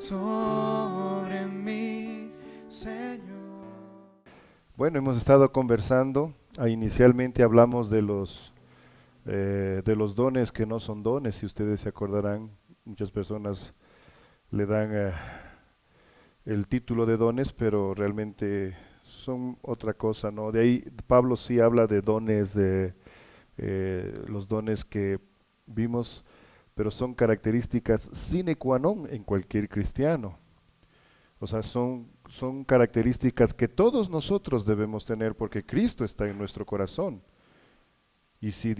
sobre mí, Señor. Bueno, hemos estado conversando. Inicialmente hablamos de los dones que no son dones. Si ustedes se acordarán, muchas personas le dan el título de dones, pero realmente son otra cosa, ¿no? De ahí Pablo sí habla de dones, de los dones que vimos, pero son características sine qua non en cualquier cristiano. O sea, son características que todos nosotros debemos tener porque Cristo está en nuestro corazón. Y si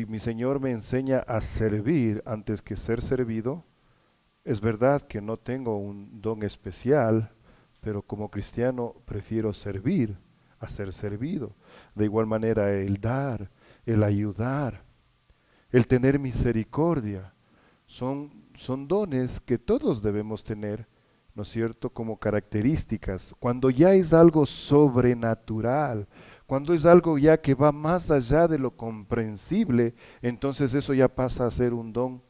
mi Señor me enseña a servir antes que ser servido, es verdad que no tengo un don especial, pero como cristiano prefiero servir a ser servido. De igual manera, el dar, el ayudar, el tener misericordia, son dones que todos debemos tener, ¿no es cierto?, como características. Cuando ya es algo sobrenatural, cuando es algo ya que va más allá de lo comprensible, entonces eso ya pasa a ser un don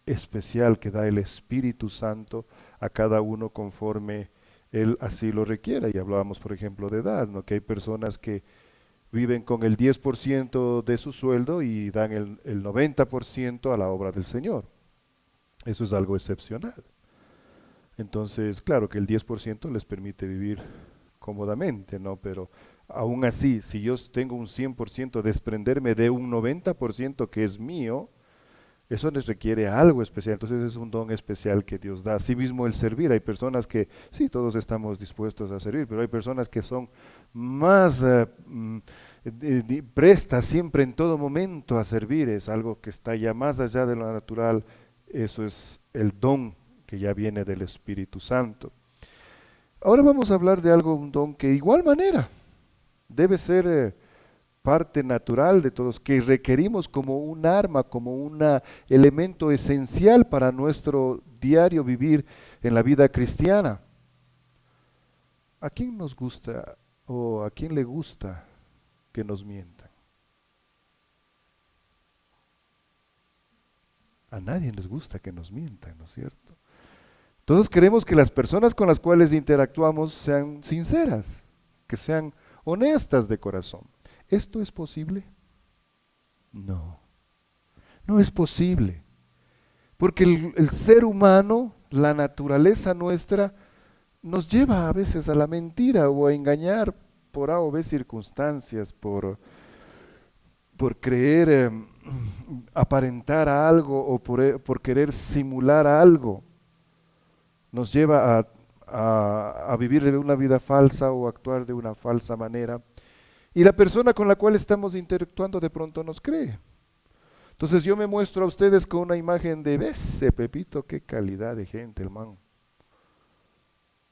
especial que da el Espíritu Santo a cada uno conforme Él así lo requiera. Y hablábamos, por ejemplo, de dar, ¿no? Que hay personas que viven con el 10% de su sueldo y dan el 90% a la obra del Señor. Eso es algo excepcional. Entonces, claro que el 10% les permite vivir cómodamente, ¿no? Pero aún así, si yo tengo un 100%, desprenderme de un 90% que es mío, eso les requiere algo especial. Entonces es un don especial que Dios da. Asimismo el servir. Hay personas que, sí, todos estamos dispuestos a servir, pero hay personas que son más prestas siempre en todo momento a servir. Es algo que está ya más allá de lo natural. Eso es el don que ya viene del Espíritu Santo. Ahora vamos a hablar de algo, un don que de igual manera debe ser parte natural de todos, que requerimos como un arma, como un elemento esencial para nuestro diario vivir en la vida cristiana. ¿A quién nos gusta o a quién le gusta que nos mientan? A nadie les gusta que nos mientan, ¿no es cierto? Todos queremos que las personas con las cuales interactuamos sean sinceras, que sean honestas de corazón. ¿Esto es posible? No, no es posible. Porque el ser humano, la naturaleza nuestra, nos lleva a veces a la mentira o a engañar por A o B circunstancias, por creer aparentar a algo o por querer simular algo. Nos lleva a vivir de una vida falsa o actuar de una falsa manera. Y la persona con la cual estamos interactuando de pronto nos cree. Entonces yo me muestro a ustedes con una imagen de, ves, Pepito, qué calidad de gente, hermano.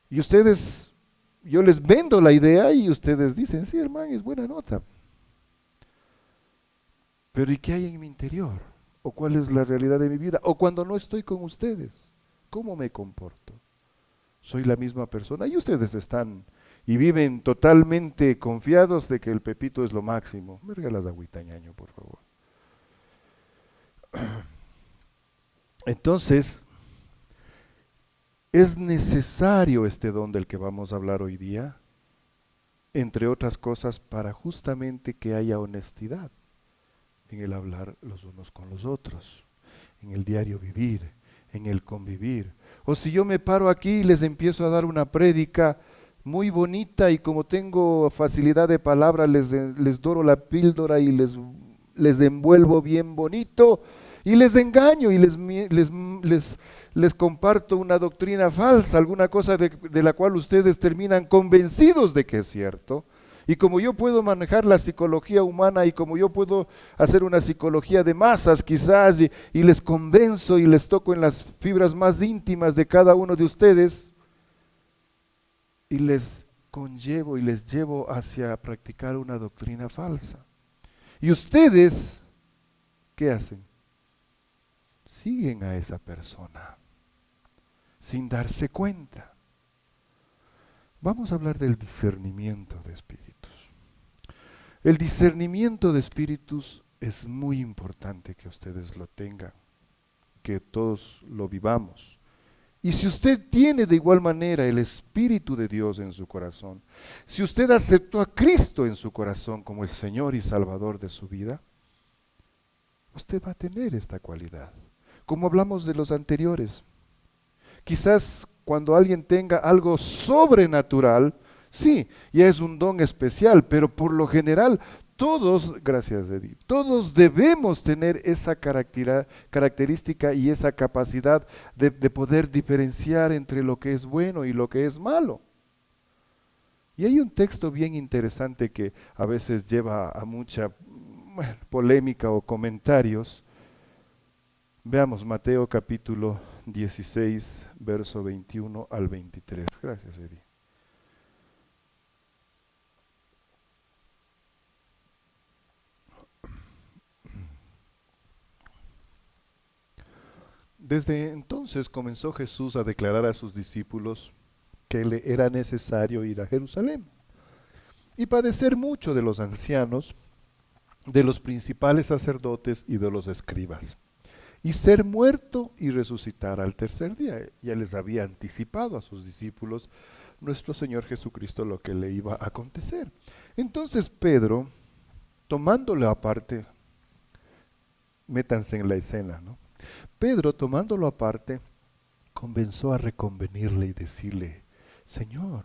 Y ustedes, yo les vendo la idea y ustedes dicen, sí, hermano, es buena nota. Pero ¿y qué hay en mi interior? ¿O cuál es la realidad de mi vida? ¿O cuando no estoy con ustedes? ¿Cómo me comporto? ¿Soy la misma persona? Y ustedes están y viven totalmente confiados de que el Pepito es lo máximo. Me regalas agüita, ñaño, por favor. Entonces, es necesario este don del que vamos a hablar hoy día, entre otras cosas, para justamente que haya honestidad en el hablar los unos con los otros, en el diario vivir, en el convivir. O si yo me paro aquí y les empiezo a dar una prédica muy bonita y como tengo facilidad de palabra, les doro la píldora y les envuelvo bien bonito y les engaño y les comparto una doctrina falsa, alguna cosa de la cual ustedes terminan convencidos de que es cierto. Y como yo puedo manejar la psicología humana y como yo puedo hacer una psicología de masas quizás y les convenzo y les toco en las fibras más íntimas de cada uno de ustedes y les conllevo y les llevo hacia practicar una doctrina falsa. Y ustedes, ¿qué hacen? Siguen a esa persona sin darse cuenta. Vamos a hablar del discernimiento de espíritus. El discernimiento de espíritus es muy importante que ustedes lo tengan, que todos lo vivamos Y si usted tiene de igual manera el Espíritu de Dios en su corazón, si usted aceptó a Cristo en su corazón como el Señor y Salvador de su vida, usted va a tener esta cualidad. Como hablamos de los anteriores, quizás cuando alguien tenga algo sobrenatural, sí, ya es un don especial, pero por lo general todos, gracias Eddie, todos debemos tener esa característica y esa capacidad de poder diferenciar entre lo que es bueno y lo que es malo. Y hay un texto bien interesante que a veces lleva a mucha polémica o comentarios. Veamos Mateo capítulo 16, verso 21 al 23. Gracias, Eddie. Desde entonces comenzó Jesús a declarar a sus discípulos que le era necesario ir a Jerusalén y padecer mucho de los ancianos, de los principales sacerdotes y de los escribas, y ser muerto y resucitar al tercer día. Ya les había anticipado a sus discípulos nuestro Señor Jesucristo lo que le iba a acontecer. Entonces Pedro, tomándolo aparte, métanse en la escena, ¿no? Pedro, tomándolo aparte, comenzó a reconvenirle y decirle: Señor,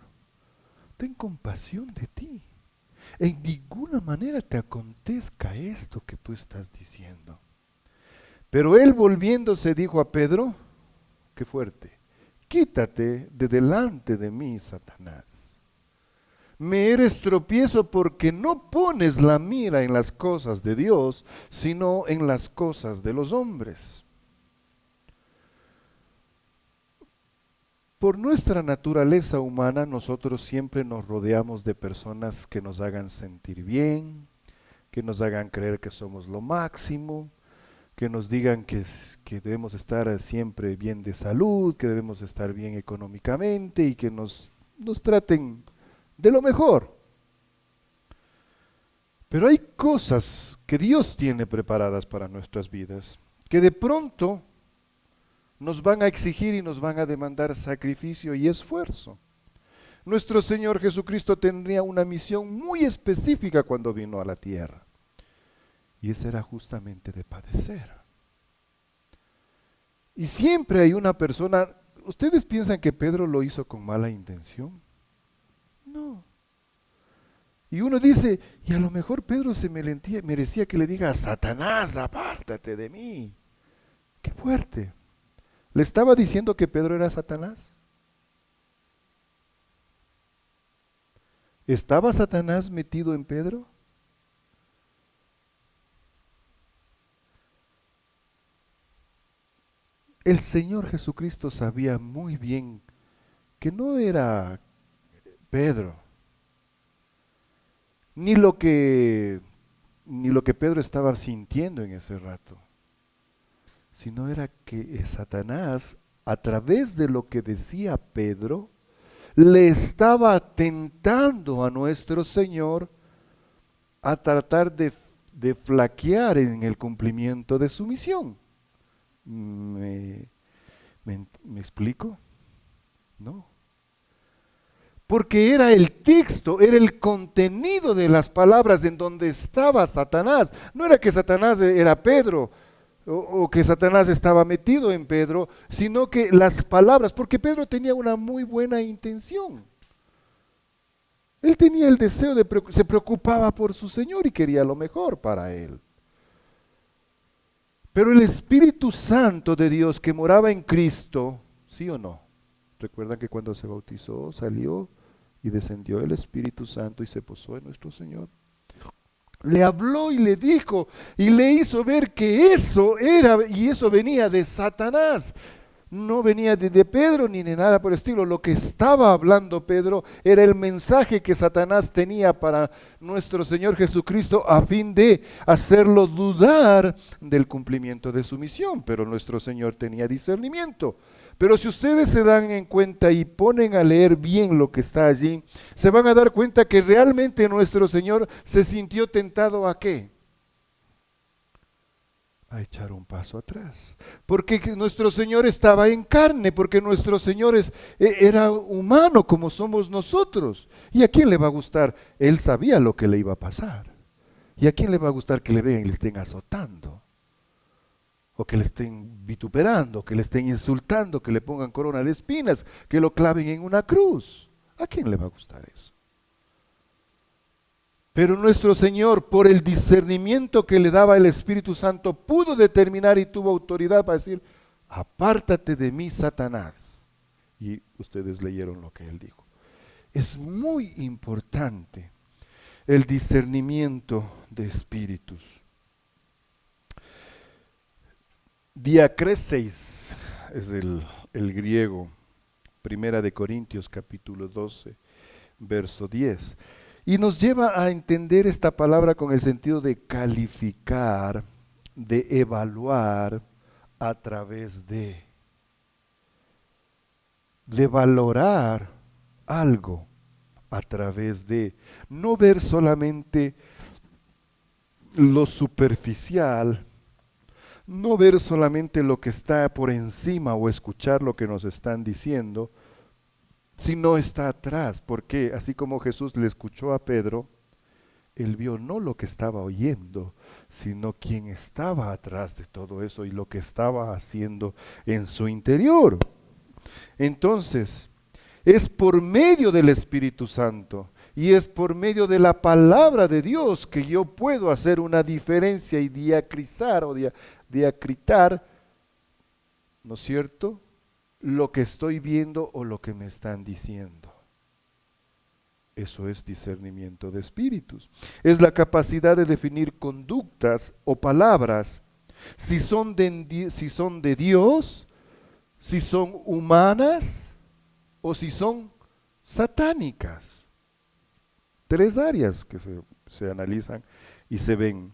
ten compasión de ti. En ninguna manera te acontezca esto que tú estás diciendo. Pero él, volviéndose, dijo a Pedro, qué fuerte: quítate de delante de mí, Satanás. Me eres tropiezo porque no pones la mira en las cosas de Dios, sino en las cosas de los hombres. Por nuestra naturaleza humana, nosotros siempre nos rodeamos de personas que nos hagan sentir bien, que nos hagan creer que somos lo máximo, que nos digan que debemos estar siempre bien de salud, que debemos estar bien económicamente y que nos traten de lo mejor. Pero hay cosas que Dios tiene preparadas para nuestras vidas, que de pronto nos van a exigir y nos van a demandar sacrificio y esfuerzo. Nuestro Señor Jesucristo tendría una misión muy específica cuando vino a la tierra, y esa era justamente de padecer. Y siempre hay una persona. ¿Ustedes piensan que Pedro lo hizo con mala intención? No. Y uno dice, y a lo mejor Pedro se merecía que le diga: Satanás, apártate de mí. ¡Qué fuerte! ¿Le estaba diciendo que Pedro era Satanás? ¿Estaba Satanás metido en Pedro? El Señor Jesucristo sabía muy bien que no era Pedro, ni lo que Pedro estaba sintiendo en ese rato, sino era que Satanás, a través de lo que decía Pedro, le estaba tentando a nuestro Señor a tratar de flaquear en el cumplimiento de su misión. ¿Me explico? No. Porque era el texto, era el contenido de las palabras en donde estaba Satanás. No era que Satanás era Pedro o que Satanás estaba metido en Pedro, sino que las palabras, porque Pedro tenía una muy buena intención. Él tenía el deseo se preocupaba por su Señor y quería lo mejor para él. Pero el Espíritu Santo de Dios que moraba en Cristo, ¿sí o no? ¿Recuerdan que cuando se bautizó salió y descendió el Espíritu Santo y se posó en nuestro Señor? Le habló y le dijo y le hizo ver que eso era y eso venía de Satanás. No venía de Pedro ni de nada por el estilo. Lo que estaba hablando Pedro era el mensaje que Satanás tenía para nuestro Señor Jesucristo a fin de hacerlo dudar del cumplimiento de su misión. Pero nuestro Señor tenía discernimiento. Pero si ustedes se dan en cuenta y ponen a leer bien lo que está allí, se van a dar cuenta que realmente nuestro Señor se sintió tentado ¿a qué? a echar un paso atrás. Porque nuestro Señor estaba en carne, porque nuestro Señor era humano como somos nosotros. ¿Y a quién le va a gustar? Él sabía lo que le iba a pasar. ¿Y a quién le va a gustar que le vean y le estén azotando? O que le estén vituperando, que le estén insultando, que le pongan corona de espinas, que lo claven en una cruz. ¿A quién le va a gustar eso? Pero nuestro Señor, por el discernimiento que le daba el Espíritu Santo, pudo determinar y tuvo autoridad para decir, apártate de mí, Satanás. Y ustedes leyeron lo que él dijo. Es muy importante el discernimiento de espíritus. Diakreseis es el griego, Primera de Corintios capítulo 12, verso 10. Y nos lleva a entender esta palabra con el sentido de calificar, de evaluar a través de valorar algo a través de, no ver solamente lo superficial, no ver solamente lo que está por encima o escuchar lo que nos están diciendo, sino está atrás, porque así como Jesús le escuchó a Pedro, él vio no lo que estaba oyendo, sino quién estaba atrás de todo eso y lo que estaba haciendo en su interior. Entonces, es por medio del Espíritu Santo y es por medio de la palabra de Dios que yo puedo hacer una diferencia y diacrizar o diacritar, ¿no es cierto?, lo que estoy viendo o lo que me están diciendo. Eso es discernimiento de espíritus. Es la capacidad de definir conductas o palabras, si son de Dios, si son humanas o si son satánicas. 3 áreas que se analizan y se ven.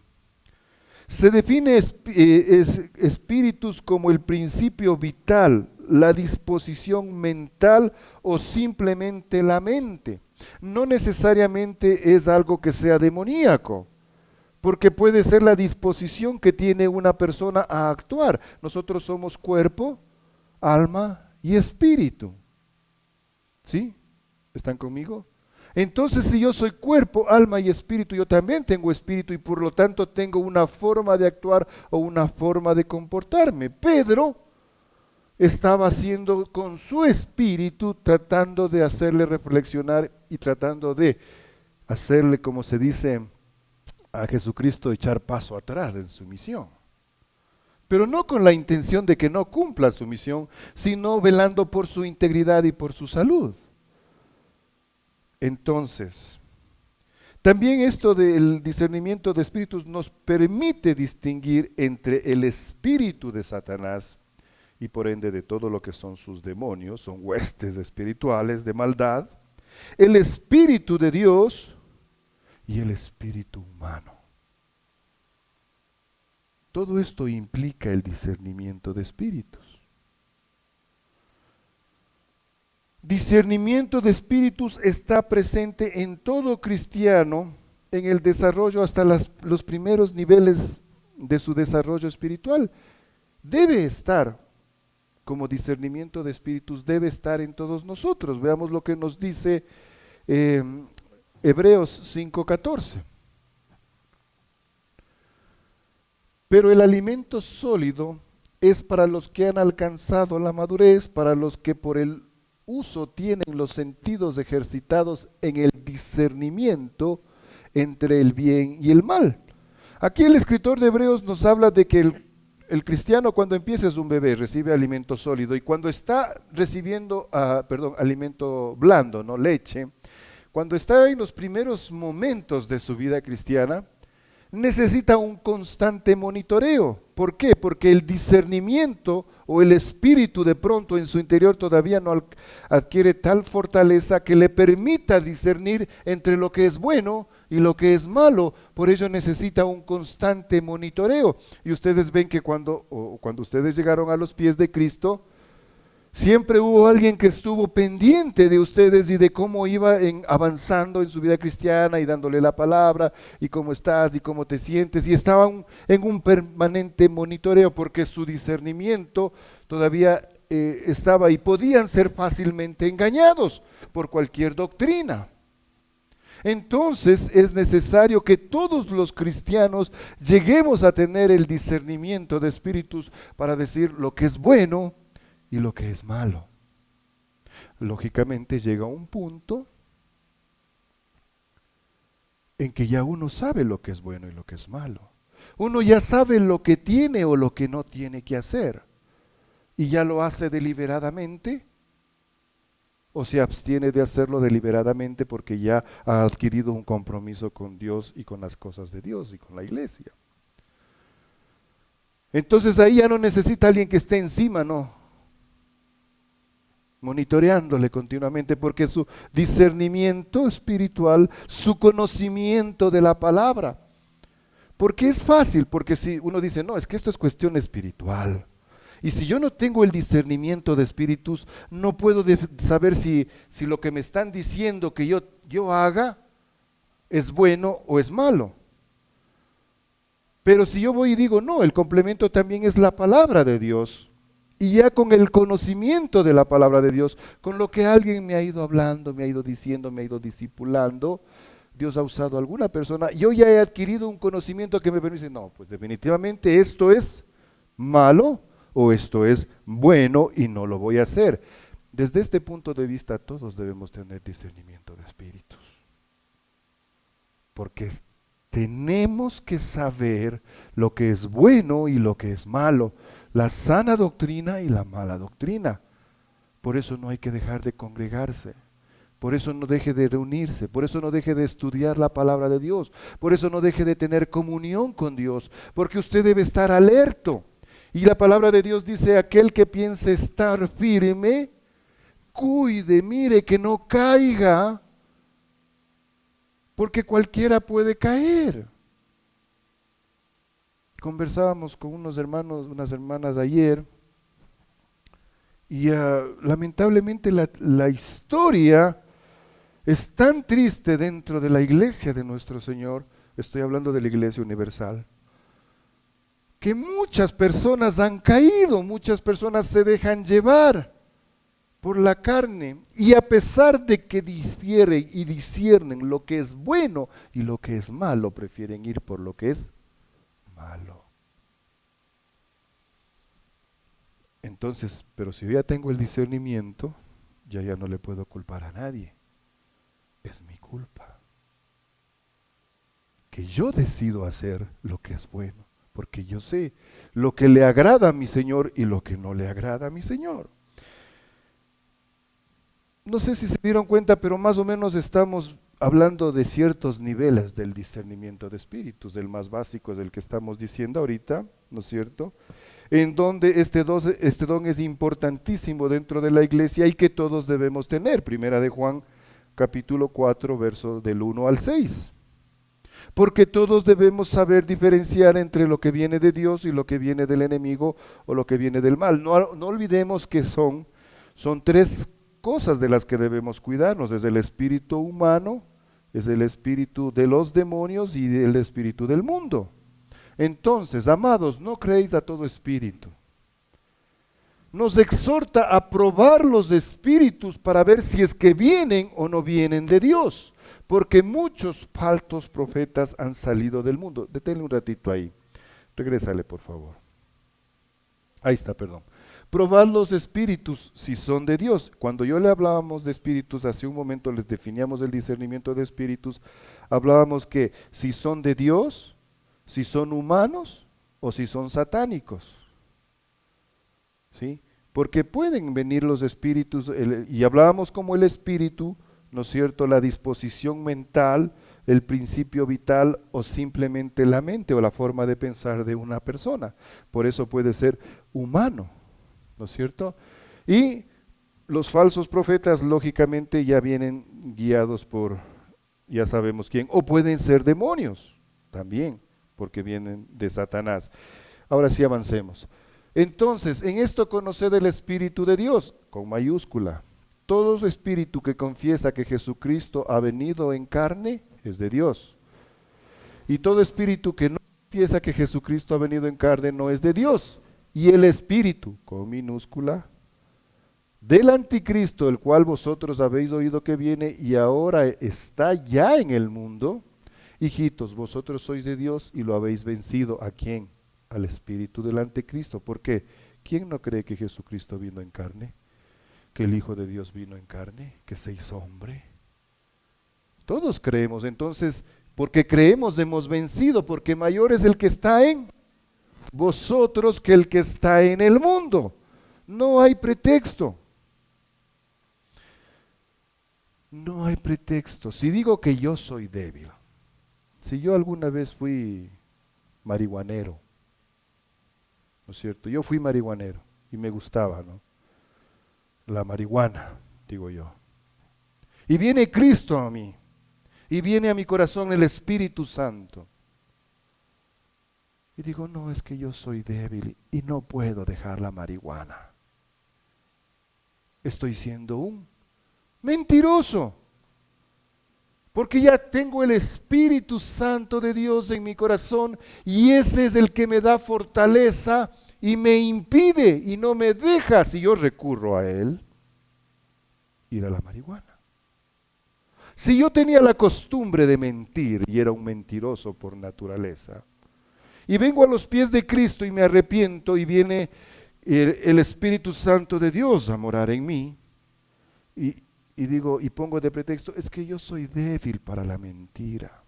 Se define espíritus como el principio vital, la disposición mental o simplemente la mente. No necesariamente es algo que sea demoníaco, porque puede ser la disposición que tiene una persona a actuar. Nosotros somos cuerpo, alma y espíritu. ¿Sí? ¿Están conmigo? Entonces, si yo soy cuerpo, alma y espíritu, yo también tengo espíritu y por lo tanto tengo una forma de actuar o una forma de comportarme. Pedro estaba haciendo con su espíritu, tratando de hacerle reflexionar y tratando de hacerle, como se dice a Jesucristo, echar paso atrás en su misión. Pero no con la intención de que no cumpla su misión, sino velando por su integridad y por su salud. Entonces, también esto del discernimiento de espíritus nos permite distinguir entre el espíritu de Satanás y por ende de todo lo que son sus demonios, son huestes espirituales de maldad, el espíritu de Dios y el espíritu humano. Todo esto implica el discernimiento de espíritus. Discernimiento de espíritus está presente en todo cristiano en el desarrollo hasta los primeros niveles de su desarrollo espiritual. Debe estar, como discernimiento de espíritus, debe estar en todos nosotros. Veamos lo que nos dice Hebreos 5:14. Pero el alimento sólido es para los que han alcanzado la madurez, para los que por el uso tienen los sentidos ejercitados en el discernimiento entre el bien y el mal. Aquí el escritor de Hebreos nos habla de que el cristiano cuando empieza es un bebé, recibe alimento sólido, y cuando está recibiendo, alimento blando, no leche, cuando está en los primeros momentos de su vida cristiana, necesita un constante monitoreo. ¿Por qué? Porque el discernimiento o el espíritu de pronto en su interior todavía no adquiere tal fortaleza que le permita discernir entre lo que es bueno y lo que es malo. Por ello necesita un constante monitoreo. Y ustedes ven que cuando ustedes llegaron a los pies de Cristo, Siempre hubo alguien que estuvo pendiente de ustedes y de cómo iba avanzando en su vida cristiana y dándole la palabra y cómo estás y cómo te sientes. Y estaban en un permanente monitoreo porque su discernimiento todavía estaba y podían ser fácilmente engañados por cualquier doctrina. Entonces es necesario que todos los cristianos lleguemos a tener el discernimiento de espíritus para decir lo que es bueno y lo que es malo. Lógicamente llega un punto en que ya uno sabe lo que es bueno y lo que es malo. Uno ya sabe lo que tiene o lo que no tiene que hacer. Y ya lo hace deliberadamente o se abstiene de hacerlo deliberadamente porque ya ha adquirido un compromiso con Dios y con las cosas de Dios y con la iglesia. Entonces ahí ya no necesita alguien que esté encima, no, monitoreándole continuamente, porque su discernimiento espiritual, su conocimiento de la palabra, porque es fácil, porque si uno dice, no, es que esto es cuestión espiritual, y si yo no tengo el discernimiento de espíritus, no puedo saber si lo que me están diciendo que yo haga es bueno o es malo. Pero si yo voy y digo, no, el complemento también es la palabra de Dios. Y ya con el conocimiento de la palabra de Dios, con lo que alguien me ha ido hablando, me ha ido diciendo, me ha ido discipulando, Dios ha usado a alguna persona, yo ya he adquirido un conocimiento que me permite decir, no, pues definitivamente esto es malo o esto es bueno y no lo voy a hacer. Desde este punto de vista todos debemos tener discernimiento de espíritus, porque tenemos que saber lo que es bueno y lo que es malo, la sana doctrina y la mala doctrina. Por eso no hay que dejar de congregarse, por eso no deje de reunirse, por eso no deje de estudiar la palabra de Dios, por eso no deje de tener comunión con Dios, porque usted debe estar alerto. Y la palabra de Dios dice, aquel que piense estar firme, cuide, mire que no caiga, porque cualquiera puede caer. Conversábamos con unos hermanos, unas hermanas ayer, y lamentablemente la historia es tan triste dentro de la iglesia de nuestro Señor, estoy hablando de la iglesia universal, que muchas personas han caído, muchas personas se dejan llevar por la carne y a pesar de que difieren y disciernen lo que es bueno y lo que es malo, prefieren ir por lo que es malo. Entonces, pero si yo ya tengo el discernimiento, ya no le puedo culpar a nadie. Es mi culpa. Que yo decido hacer lo que es bueno, porque yo sé lo que le agrada a mi Señor y lo que no le agrada a mi Señor. No sé si se dieron cuenta, pero más o menos estamos hablando de ciertos niveles del discernimiento de espíritus. El más básico es el que estamos diciendo ahorita, ¿no es cierto? En donde este don es importantísimo dentro de la iglesia y que todos debemos tener. Primera de Juan, capítulo 4, verso del 1 al 6. Porque todos debemos saber diferenciar entre lo que viene de Dios y lo que viene del enemigo o lo que viene del mal. No olvidemos que son tres cosas de las que debemos cuidarnos. Es el espíritu humano, es el espíritu de los demonios y el espíritu del mundo. Entonces, amados, no creéis a todo espíritu. Nos exhorta a probar los espíritus para ver si es que vienen o no vienen de Dios. Porque muchos falsos profetas han salido del mundo. Deténle un ratito ahí. Regrésale, por favor. Ahí está, perdón. Probad los espíritus si son de Dios. Cuando yo le hablábamos de espíritus, hace un momento les definíamos el discernimiento de espíritus, hablábamos que si son de Dios, si son humanos o si son satánicos. ¿Sí? Porque pueden venir los espíritus, y hablábamos como el espíritu, ¿no es cierto?, la disposición mental, el principio vital o simplemente la mente o la forma de pensar de una persona. Por eso puede ser humano, ¿no es cierto? Y los falsos profetas lógicamente ya vienen guiados por, ya sabemos quién, o pueden ser demonios también, porque vienen de Satanás. Ahora sí avancemos. Entonces, en esto conoced el Espíritu de Dios, con mayúscula. Todo espíritu que confiesa que Jesucristo ha venido en carne es de Dios. Y todo espíritu que no confiesa que Jesucristo ha venido en carne no es de Dios. Y el espíritu, con minúscula, del anticristo, el cual vosotros habéis oído que viene y ahora está ya en el mundo. Hijitos, vosotros sois de Dios y lo habéis vencido. ¿A quién? Al espíritu del anticristo. ¿Por qué? ¿Quién no cree que Jesucristo vino en carne? ¿Que el Hijo de Dios vino en carne? ¿Que se hizo hombre? Todos creemos. Entonces, porque creemos hemos vencido, porque mayor es el que está en vosotros que el que está en el mundo. No hay pretexto. No hay pretexto. Si digo que yo soy débil, si yo alguna vez fui marihuanero, ¿no es cierto? Yo fui marihuanero y me gustaba, ¿no? La marihuana, digo yo. Y viene Cristo a mí, y viene a mi corazón el Espíritu Santo. Y digo, no, es que yo soy débil y no puedo dejar la marihuana. Estoy siendo un mentiroso. Porque ya tengo el Espíritu Santo de Dios en mi corazón y ese es el que me da fortaleza y me impide y no me deja, si yo recurro a él, ir a la marihuana. Si yo tenía la costumbre de mentir y era un mentiroso por naturaleza, y vengo a los pies de Cristo y me arrepiento y viene el Espíritu Santo de Dios a morar en mí, y digo, y pongo de pretexto, es que yo soy débil para la mentira.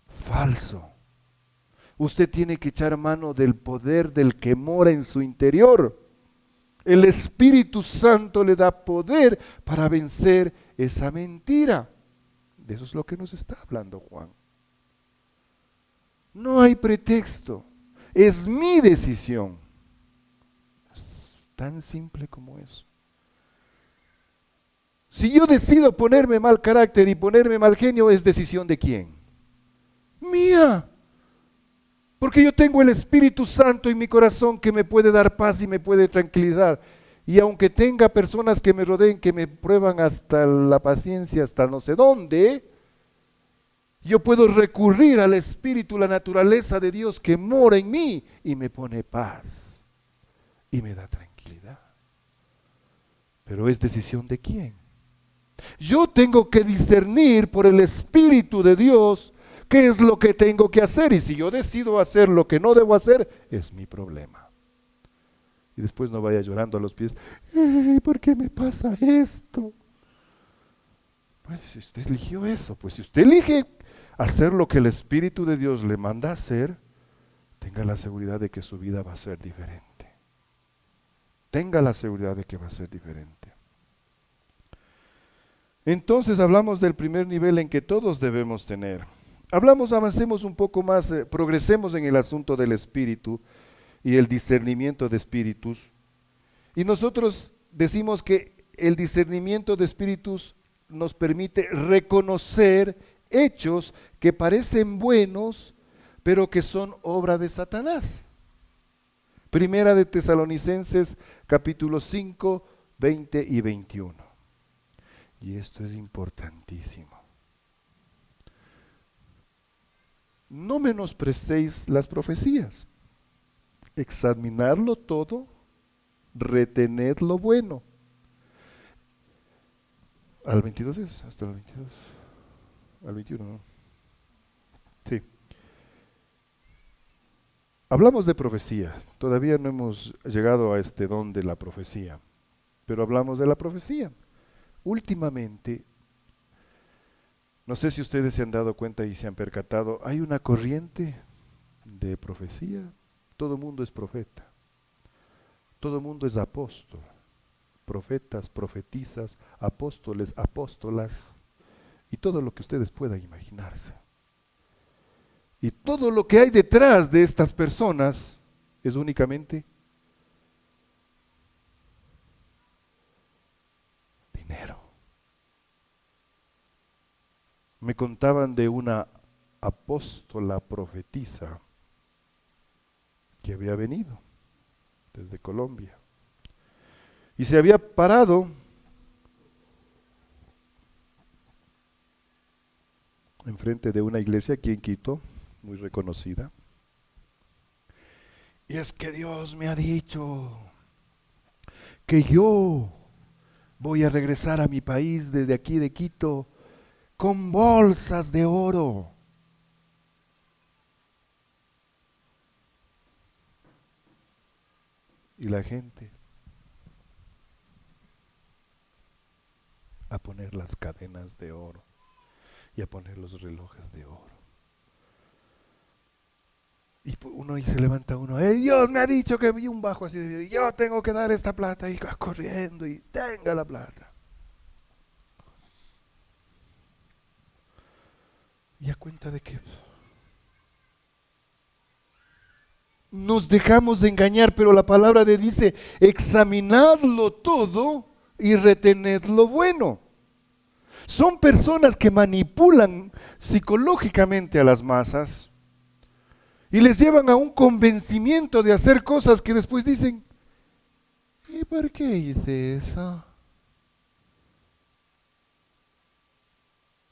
Falso. Usted tiene que echar mano del poder del que mora en su interior. El Espíritu Santo le da poder para vencer esa mentira. De eso es lo que nos está hablando Juan. No hay pretexto. Es mi decisión. Es tan simple como eso. Si yo decido ponerme mal carácter y ponerme mal genio, ¿es decisión de quién? Mía. Porque yo tengo el Espíritu Santo en mi corazón que me puede dar paz y me puede tranquilizar. Y aunque tenga personas que me rodeen, que me prueban hasta la paciencia, hasta no sé dónde, yo puedo recurrir al Espíritu, la naturaleza de Dios que mora en mí y me pone paz y me da tranquilidad. Pero ¿es decisión de quién? Yo tengo que discernir por el Espíritu de Dios qué es lo que tengo que hacer. Y si yo decido hacer lo que no debo hacer, es mi problema. Y después no vaya llorando a los pies. ¿Por qué me pasa esto? Pues si usted eligió eso, pues si usted elige hacer lo que el Espíritu de Dios le manda hacer, tenga la seguridad de que su vida va a ser diferente. Tenga la seguridad de que va a ser diferente. Entonces hablamos del primer nivel en que todos debemos tener. Avancemos un poco más, progresemos en el asunto del espíritu y el discernimiento de espíritus. Y nosotros decimos que el discernimiento de espíritus nos permite reconocer hechos que parecen buenos, pero que son obra de Satanás. Primera de Tesalonicenses, capítulo 5, 20 y 21. Y esto es importantísimo. No menosprecéis las profecías. Examinarlo todo, retened lo bueno. ¿Al 22 es? ¿Hasta el 22? Al 21, ¿no? Sí. Hablamos de profecía. Todavía no hemos llegado a este don de la profecía, pero hablamos de la profecía. Últimamente, no sé si ustedes se han dado cuenta y se han percatado, hay una corriente de profecía. Todo mundo es profeta. Todo mundo es apóstol. Profetas, profetizas, apóstoles, apóstolas y todo lo que ustedes puedan imaginarse. Y todo lo que hay detrás de estas personas es únicamente dinero. Me contaban de una apóstola profetisa que había venido desde Colombia. Y se había parado enfrente de una iglesia aquí en Quito, muy reconocida. Y es que Dios me ha dicho que yo voy a regresar a mi país desde aquí de Quito con bolsas de oro. Y la gente a poner las cadenas de oro y a poner los relojes de oro. Y uno y se levanta uno, Dios me ha dicho que vi un bajo así de yo tengo que dar esta plata y va corriendo y tenga la plata. Y a cuenta de que nos dejamos de engañar, pero la palabra de dice, examinadlo todo y retened lo bueno. Son personas que manipulan psicológicamente a las masas y les llevan a un convencimiento de hacer cosas que después dicen, ¿y por qué hice eso?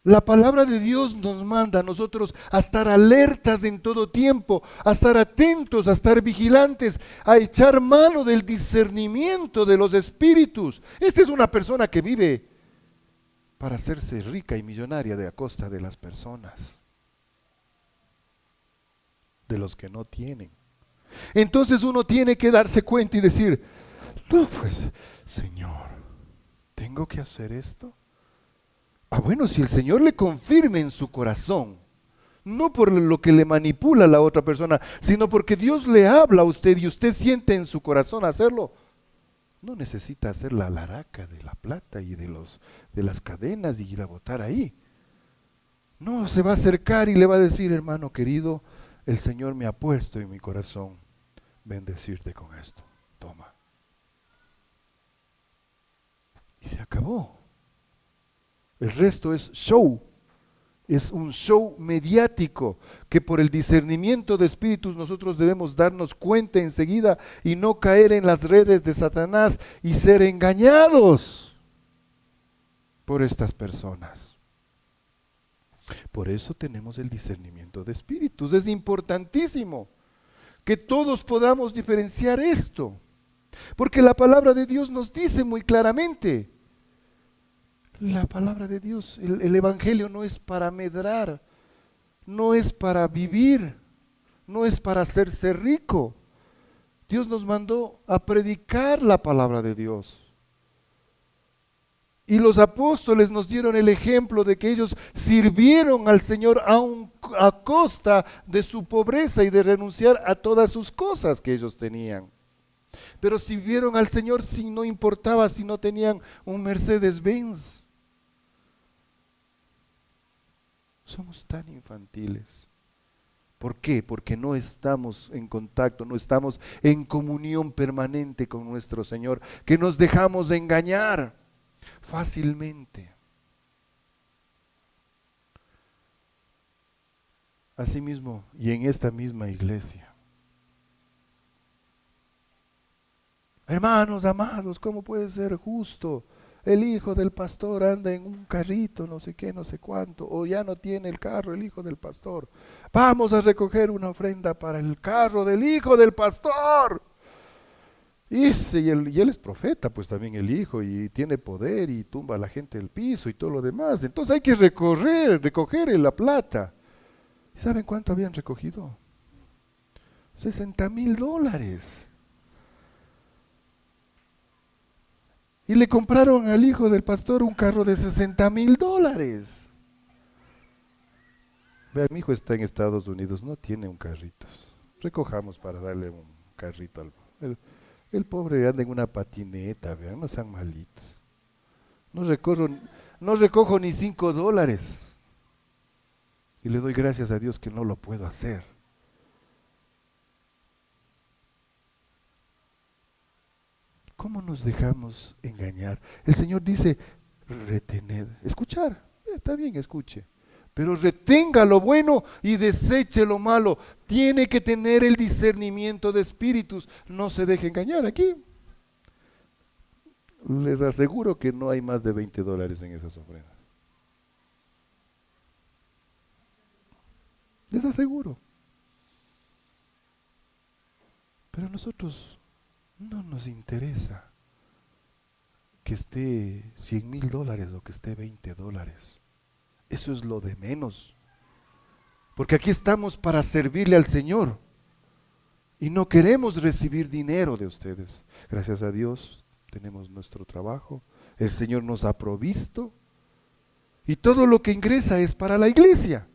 La palabra de Dios nos manda a nosotros a estar alertas en todo tiempo, a estar atentos, a estar vigilantes, a echar mano del discernimiento de los espíritus. Esta es una persona que vive para hacerse rica y millonaria de a costa de las personas, de los que no tienen. Entonces uno tiene que darse cuenta y decir, no pues, Señor, ¿tengo que hacer esto? Bueno, si el Señor le confirme en su corazón, no por lo que le manipula a la otra persona, sino porque Dios le habla a usted y usted siente en su corazón hacerlo, no necesita hacer la alaraca de la plata y de las cadenas y ir a botar ahí. No, se va a acercar y le va a decir, hermano querido, el Señor me ha puesto en mi corazón bendecirte con esto. Toma. Y se acabó. El resto es show. Es un show mediático que por el discernimiento de espíritus nosotros debemos darnos cuenta enseguida y no caer en las redes de Satanás y ser engañados por estas personas. Por eso tenemos el discernimiento de espíritus. Es importantísimo que todos podamos diferenciar esto, porque la palabra de Dios nos dice muy claramente, la palabra de Dios, el evangelio no es para medrar, no es para vivir, no es para hacerse rico. Dios nos mandó a predicar la palabra de Dios. Y los apóstoles nos dieron el ejemplo de que ellos sirvieron al Señor a costa de su pobreza y de renunciar a todas sus cosas que ellos tenían. Pero sirvieron al Señor si no importaba si no tenían un Mercedes-Benz. Somos tan infantiles. ¿Por qué? Porque no estamos en contacto, no estamos en comunión permanente con nuestro Señor, que nos dejamos de engañar fácilmente. Asimismo, y en esta misma iglesia, hermanos amados, ¿cómo puede ser justo? El hijo del pastor anda en un carrito, no sé qué, no sé cuánto, o ya no tiene el carro el hijo del pastor. Vamos a recoger una ofrenda para el carro del hijo del pastor. Y él es profeta, pues también el hijo, y tiene poder y tumba a la gente del piso y todo lo demás. Entonces hay que recoger la plata. ¿Saben cuánto habían recogido? $60,000. Y le compraron al hijo del pastor un carro de $60,000. Vean, mi hijo está en Estados Unidos, no tiene un carrito. Recojamos para darle un carrito el pobre anda en una patineta, vean, no sean malitos. No recojo ni $5. Y le doy gracias a Dios que no lo puedo hacer. ¿Cómo nos dejamos engañar? El Señor dice, retened, escuchar, está bien, escuche, pero retenga lo bueno y deseche lo malo. Tiene que tener el discernimiento de espíritus. No se deje engañar aquí. Les aseguro que no hay más de $20 en esas ofrendas. Les aseguro. Pero a nosotros no nos interesa que esté $100,000 o que esté $20. Eso es lo de menos. Porque aquí estamos para servirle al Señor. Y no queremos recibir dinero de ustedes. Gracias a Dios tenemos nuestro trabajo. El Señor nos ha provisto. Y todo lo que ingresa es para la iglesia.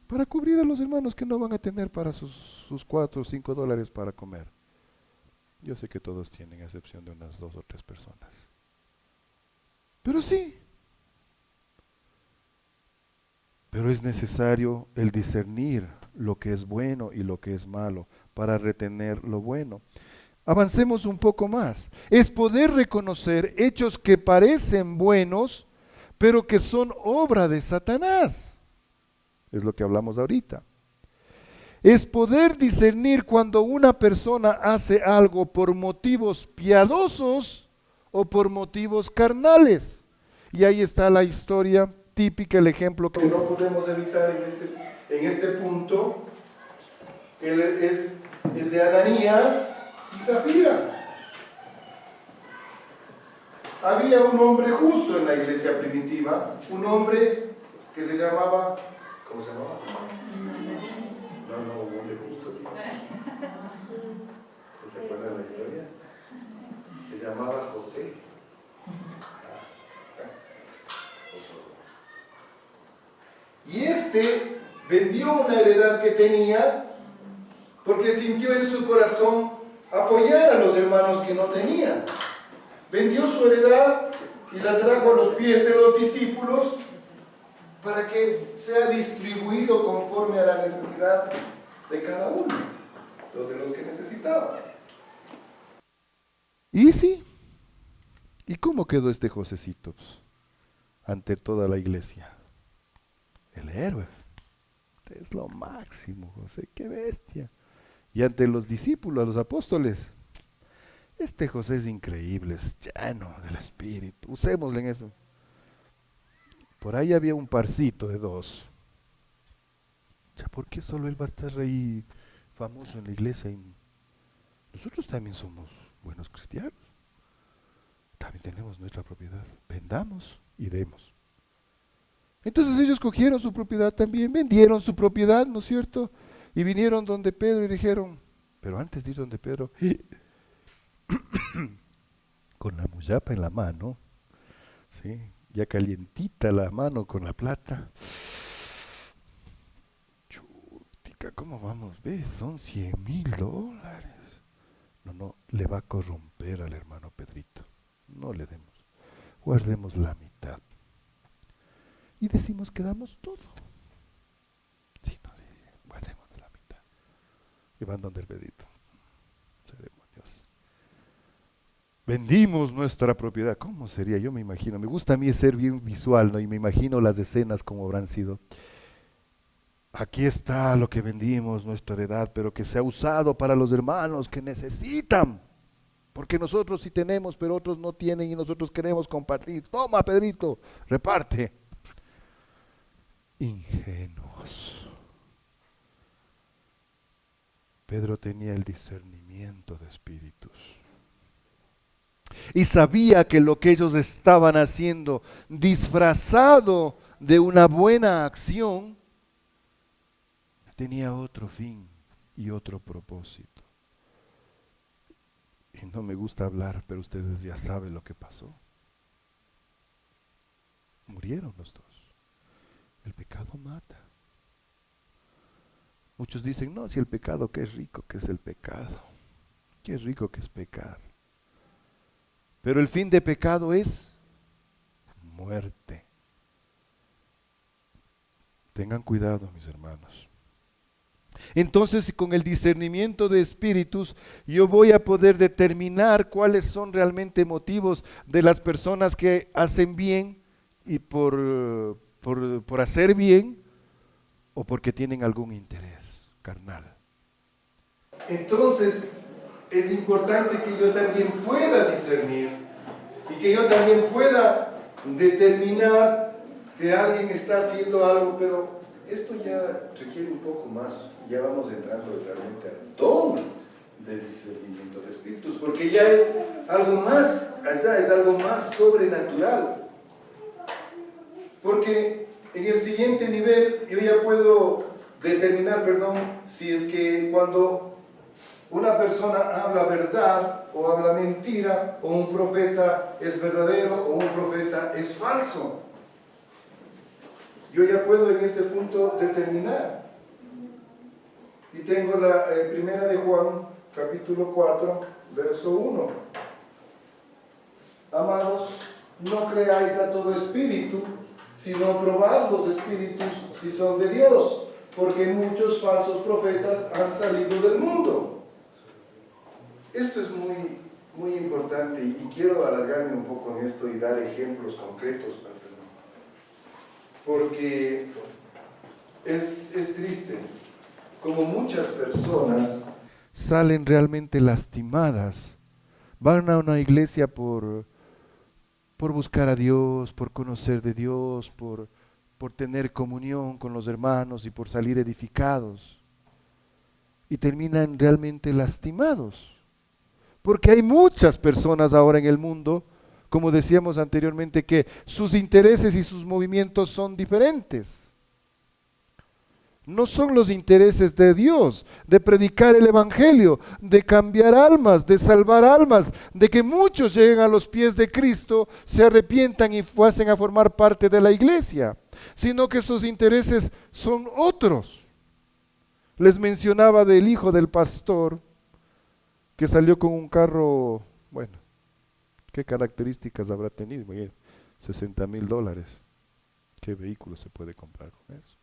Para cubrir a los hermanos que no van a tener para sus $4 o $5 para comer. Yo sé que todos tienen, a excepción de unas 2 o 3 personas. Pero sí. Pero es necesario el discernir lo que es bueno y lo que es malo para retener lo bueno. Avancemos un poco más. Es poder reconocer hechos que parecen buenos, pero que son obra de Satanás. Es lo que hablamos ahorita. Es poder discernir cuando una persona hace algo por motivos piadosos o por motivos carnales. Y ahí está la historia típica, el ejemplo que no podemos evitar en este punto. Es el de Ananías y Zafira. Había un hombre justo en la iglesia primitiva, un hombre que se llamaba, ¿cómo se llamaba? No, un hombre justo. ¿Se acuerdan de la historia? Se llamaba José. Y vendió una heredad que tenía porque sintió en su corazón apoyar a los hermanos que no tenían. Vendió su heredad y la trajo a los pies de los discípulos para que sea distribuido conforme a la necesidad de cada uno, de los que necesitaban. Y sí, ¿y cómo quedó este Josecito ante toda la iglesia? El héroe. Es lo máximo, José, qué bestia. Y ante los discípulos, los apóstoles, este José es increíble, es lleno del Espíritu. Usémosle en eso. Por ahí había un parcito de 2. ¿Por qué solo él va a estar ahí famoso en la iglesia? Y nosotros también somos buenos cristianos. También tenemos nuestra propiedad. Vendamos y demos. Entonces ellos cogieron su propiedad también, vendieron su propiedad, ¿no es cierto? Y vinieron donde Pedro y dijeron, pero antes de ir donde Pedro, con la muyapa en la mano, ¿sí? Ya calientita la mano con la plata. Chutica, ¿cómo vamos? ¿Ves? Son $100,000. No, le va a corromper al hermano Pedrito. No le demos. Guardemos la mitad. Y decimos que damos todo. Sí, guardemos la mitad. Y van donde el Pedrito. Ceremonios. Vendimos nuestra propiedad. ¿Cómo sería? Yo me imagino. Me gusta a mí ser bien visual, ¿no? Y me imagino las escenas como habrán sido. Aquí está lo que vendimos, nuestra heredad, pero que se ha usado para los hermanos que necesitan. Porque nosotros sí tenemos, pero otros no tienen y nosotros queremos compartir. Toma, Pedrito, reparte. Ingenuos. Pedro tenía el discernimiento de espíritus. Y sabía que lo que ellos estaban haciendo, disfrazado de una buena acción, tenía otro fin y otro propósito. Y no me gusta hablar, pero ustedes ya saben lo que pasó. Murieron los dos. El pecado mata. Muchos dicen, no, si el pecado, qué rico que es el pecado. Qué rico que es pecar. Pero el fin de pecado es muerte. Tengan cuidado, mis hermanos. Entonces, con el discernimiento de espíritus, yo voy a poder determinar cuáles son realmente motivos de las personas que hacen bien y por por hacer bien o porque tienen algún interés carnal. Entonces, es importante que yo también pueda discernir y que yo también pueda determinar que alguien está haciendo algo, pero esto ya requiere un poco más, y ya vamos entrando realmente al don de discernimiento de espíritus, porque ya es algo más allá, es algo más sobrenatural. Porque en el siguiente nivel yo ya puedo determinar, si es que cuando una persona habla verdad o habla mentira, o un profeta es verdadero o un profeta es falso. Yo ya puedo en este punto determinar. Y tengo la primera de Juan, capítulo 4, verso 1. Amados, no creáis a todo espíritu, sino probad los espíritus si son de Dios, porque muchos falsos profetas han salido del mundo. Esto es muy, muy importante y quiero alargarme un poco en esto y dar ejemplos concretos, porque es triste como muchas personas salen realmente lastimadas, van a una iglesia por buscar a Dios, por conocer de Dios, por tener comunión con los hermanos y por salir edificados, y terminan realmente lastimados. Porque hay muchas personas ahora en el mundo, como decíamos anteriormente, que sus intereses y sus movimientos son diferentes. No son los intereses de Dios, de predicar el evangelio, de cambiar almas, de salvar almas, de que muchos lleguen a los pies de Cristo, se arrepientan y pasen a formar parte de la iglesia, sino que sus intereses son otros. Les mencionaba del hijo del pastor, que salió con un carro, bueno, ¿qué características habrá tenido? $60,000. ¿Qué vehículo se puede comprar con eso?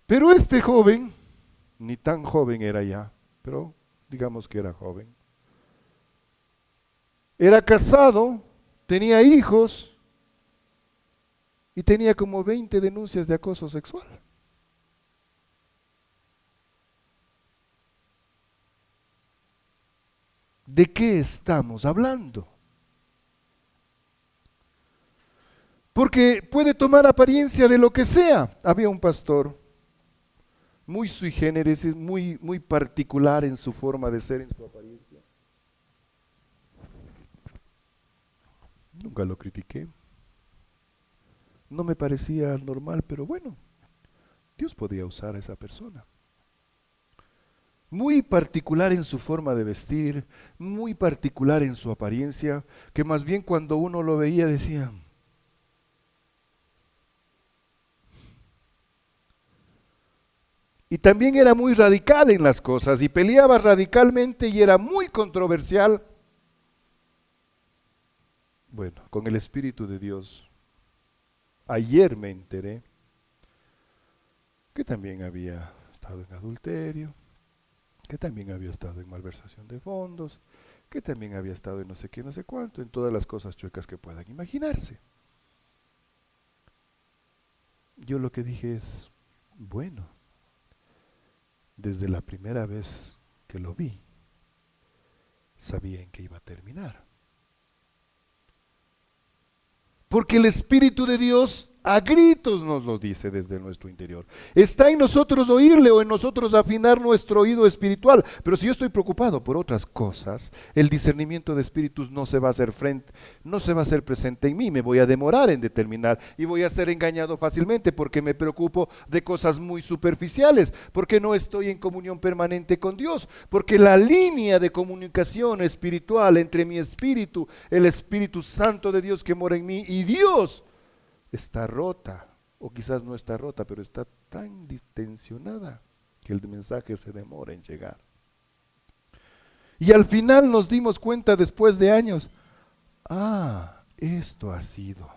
Pero este joven, ni tan joven era ya, pero digamos que era joven. Era casado, tenía hijos y tenía como 20 denuncias de acoso sexual. ¿De qué estamos hablando? Porque puede tomar apariencia de lo que sea. Había un pastor muy sui generis, muy particular en su forma de ser, en su apariencia. Nunca lo critiqué. No me parecía normal, pero bueno, Dios podía usar a esa persona. Muy particular en su forma de vestir, muy particular en su apariencia, que más bien cuando uno lo veía decía, y también era muy radical en las cosas y peleaba radicalmente y era muy controversial. Bueno, con el Espíritu de Dios, ayer me enteré que también había estado en adulterio, que también había estado en malversación de fondos, que también había estado en no sé qué, no sé cuánto, en todas las cosas chuecas que puedan imaginarse. Yo lo que dije es, bueno, desde la primera vez que lo vi, sabía en qué iba a terminar. Porque el Espíritu de Dios a gritos nos lo dice desde nuestro interior. Está en nosotros oírle o en nosotros afinar nuestro oído espiritual. Pero si yo estoy preocupado por otras cosas, el discernimiento de espíritus no se va a hacer presente en mí. Me voy a demorar en determinar y voy a ser engañado fácilmente porque me preocupo de cosas muy superficiales, porque no estoy en comunión permanente con Dios, porque la línea de comunicación espiritual entre mi espíritu, el Espíritu Santo de Dios que mora en mí y Dios, está rota, o quizás no está rota, pero está tan distensionada que el mensaje se demora en llegar. Y al final nos dimos cuenta después de años, esto ha sido.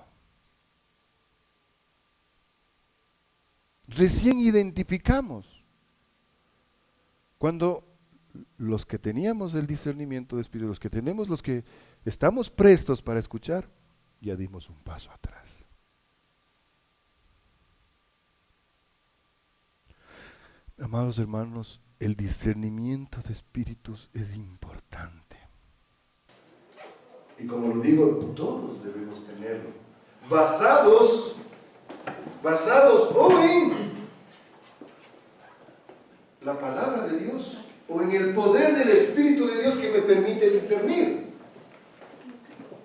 Recién identificamos. Cuando los que teníamos el discernimiento de espíritu, los que tenemos, los que estamos prestos para escuchar, ya dimos un paso atrás. Amados hermanos, el discernimiento de espíritus es importante. Y como lo digo, todos debemos tenerlo. Basados o en la palabra de Dios o en el poder del Espíritu de Dios que me permite discernir.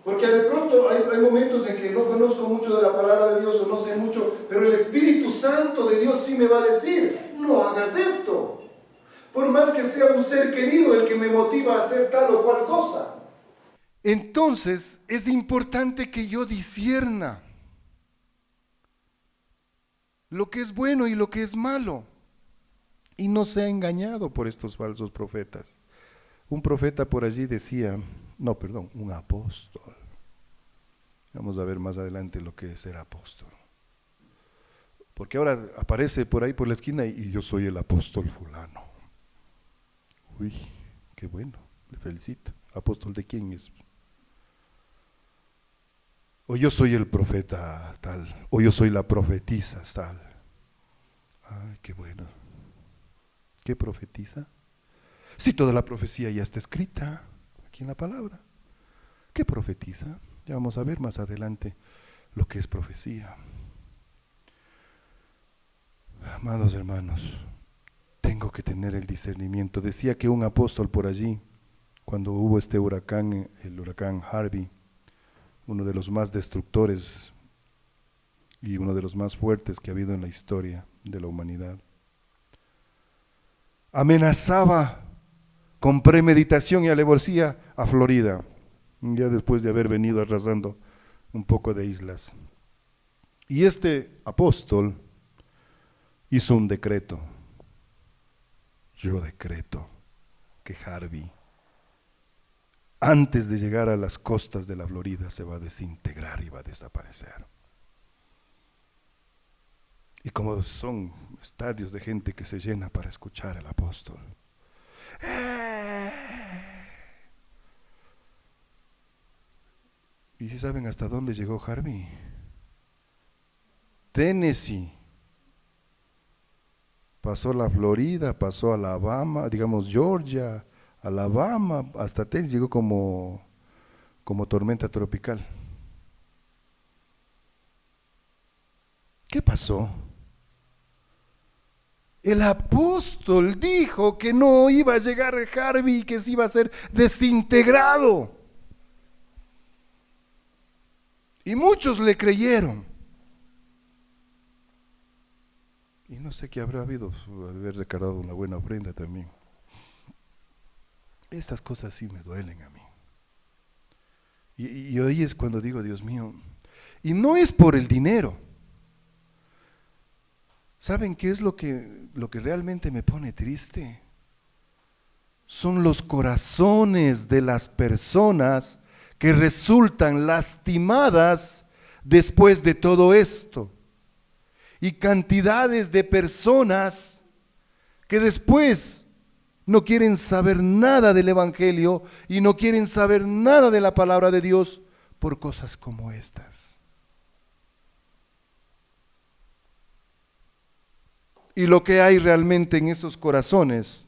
Porque de pronto hay momentos en que no conozco mucho de la palabra de Dios o no sé mucho, pero el Espíritu Santo de Dios sí me va a decir, no hagas esto. Por más que sea un ser querido el que me motiva a hacer tal o cual cosa. Entonces es importante que yo discierna lo que es bueno y lo que es malo. Y no sea engañado por estos falsos profetas. Un profeta por allí decía, un apóstol. Vamos a ver más adelante lo que es ser apóstol. Porque ahora aparece por ahí por la esquina y yo soy el apóstol fulano. Uy, qué bueno, le felicito. ¿Apóstol de quién es? O yo soy el profeta tal, o yo soy la profetisa tal. Ay, qué bueno. ¿Qué profetiza? Si toda la profecía ya está escrita aquí en la palabra. ¿Qué profetiza? Ya vamos a ver más adelante lo que es profecía. Amados hermanos, tengo que tener el discernimiento. Decía que un apóstol por allí, cuando hubo este huracán, el huracán Harvey, uno de los más destructores y uno de los más fuertes que ha habido en la historia de la humanidad, amenazaba con premeditación y alevosía a Florida, ya después de haber venido arrasando un poco de islas. Y este apóstol hizo un decreto. Yo decreto que Harvey, antes de llegar a las costas de la Florida, se va a desintegrar y va a desaparecer. Y como son estadios de gente que se llena para escuchar al apóstol. ¿Y si saben hasta dónde llegó Harvey? Tennessee. Pasó la Florida, pasó Alabama, digamos Georgia, Alabama, hasta Tennessee, llegó como tormenta tropical. ¿Qué pasó? El apóstol dijo que no iba a llegar Harvey y que se iba a ser desintegrado. Y muchos le creyeron. Y no sé qué habrá habido, haber recargado una buena ofrenda también. Estas cosas sí me duelen a mí. Y hoy es cuando digo, Dios mío, y no es por el dinero. ¿Saben qué es lo que realmente me pone triste? Son los corazones de las personas que resultan lastimadas después de todo esto. Y cantidades de personas que después no quieren saber nada del Evangelio y no quieren saber nada de la palabra de Dios por cosas como estas. Y lo que hay realmente en esos corazones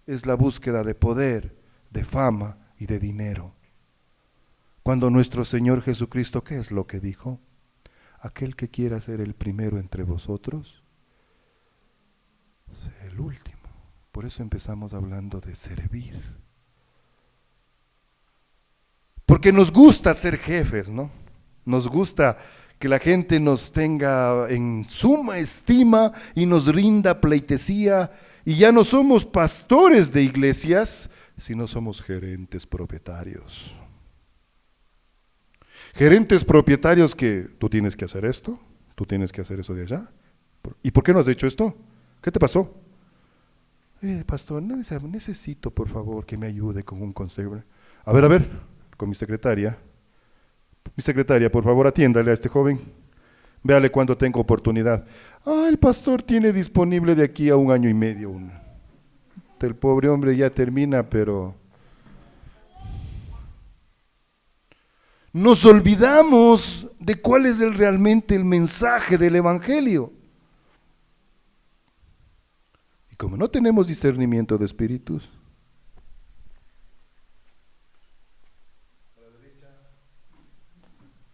es la búsqueda de poder, de fama y de dinero. Cuando nuestro Señor Jesucristo, ¿qué es lo que dijo? Aquel que quiera ser el primero entre vosotros, sea el último. Por eso empezamos hablando de servir. Porque nos gusta ser jefes, ¿no? Nos gusta que la gente nos tenga en suma estima y nos rinda pleitesía, y ya no somos pastores de iglesias, sino somos gerentes propietarios. Gerentes propietarios que tú tienes que hacer esto, tú tienes que hacer eso de allá. ¿Y por qué no has hecho esto? ¿Qué te pasó? Pastor, necesito por favor que me ayude con un consejo. A ver, con mi secretaria. Mi secretaria, por favor, atiéndale a este joven. Véale cuando tengo oportunidad. El pastor tiene disponible de aquí a 1 año y medio. El pobre hombre ya termina, pero nos olvidamos de cuál es realmente el mensaje del Evangelio. Y como no tenemos discernimiento de espíritus, a la derecha,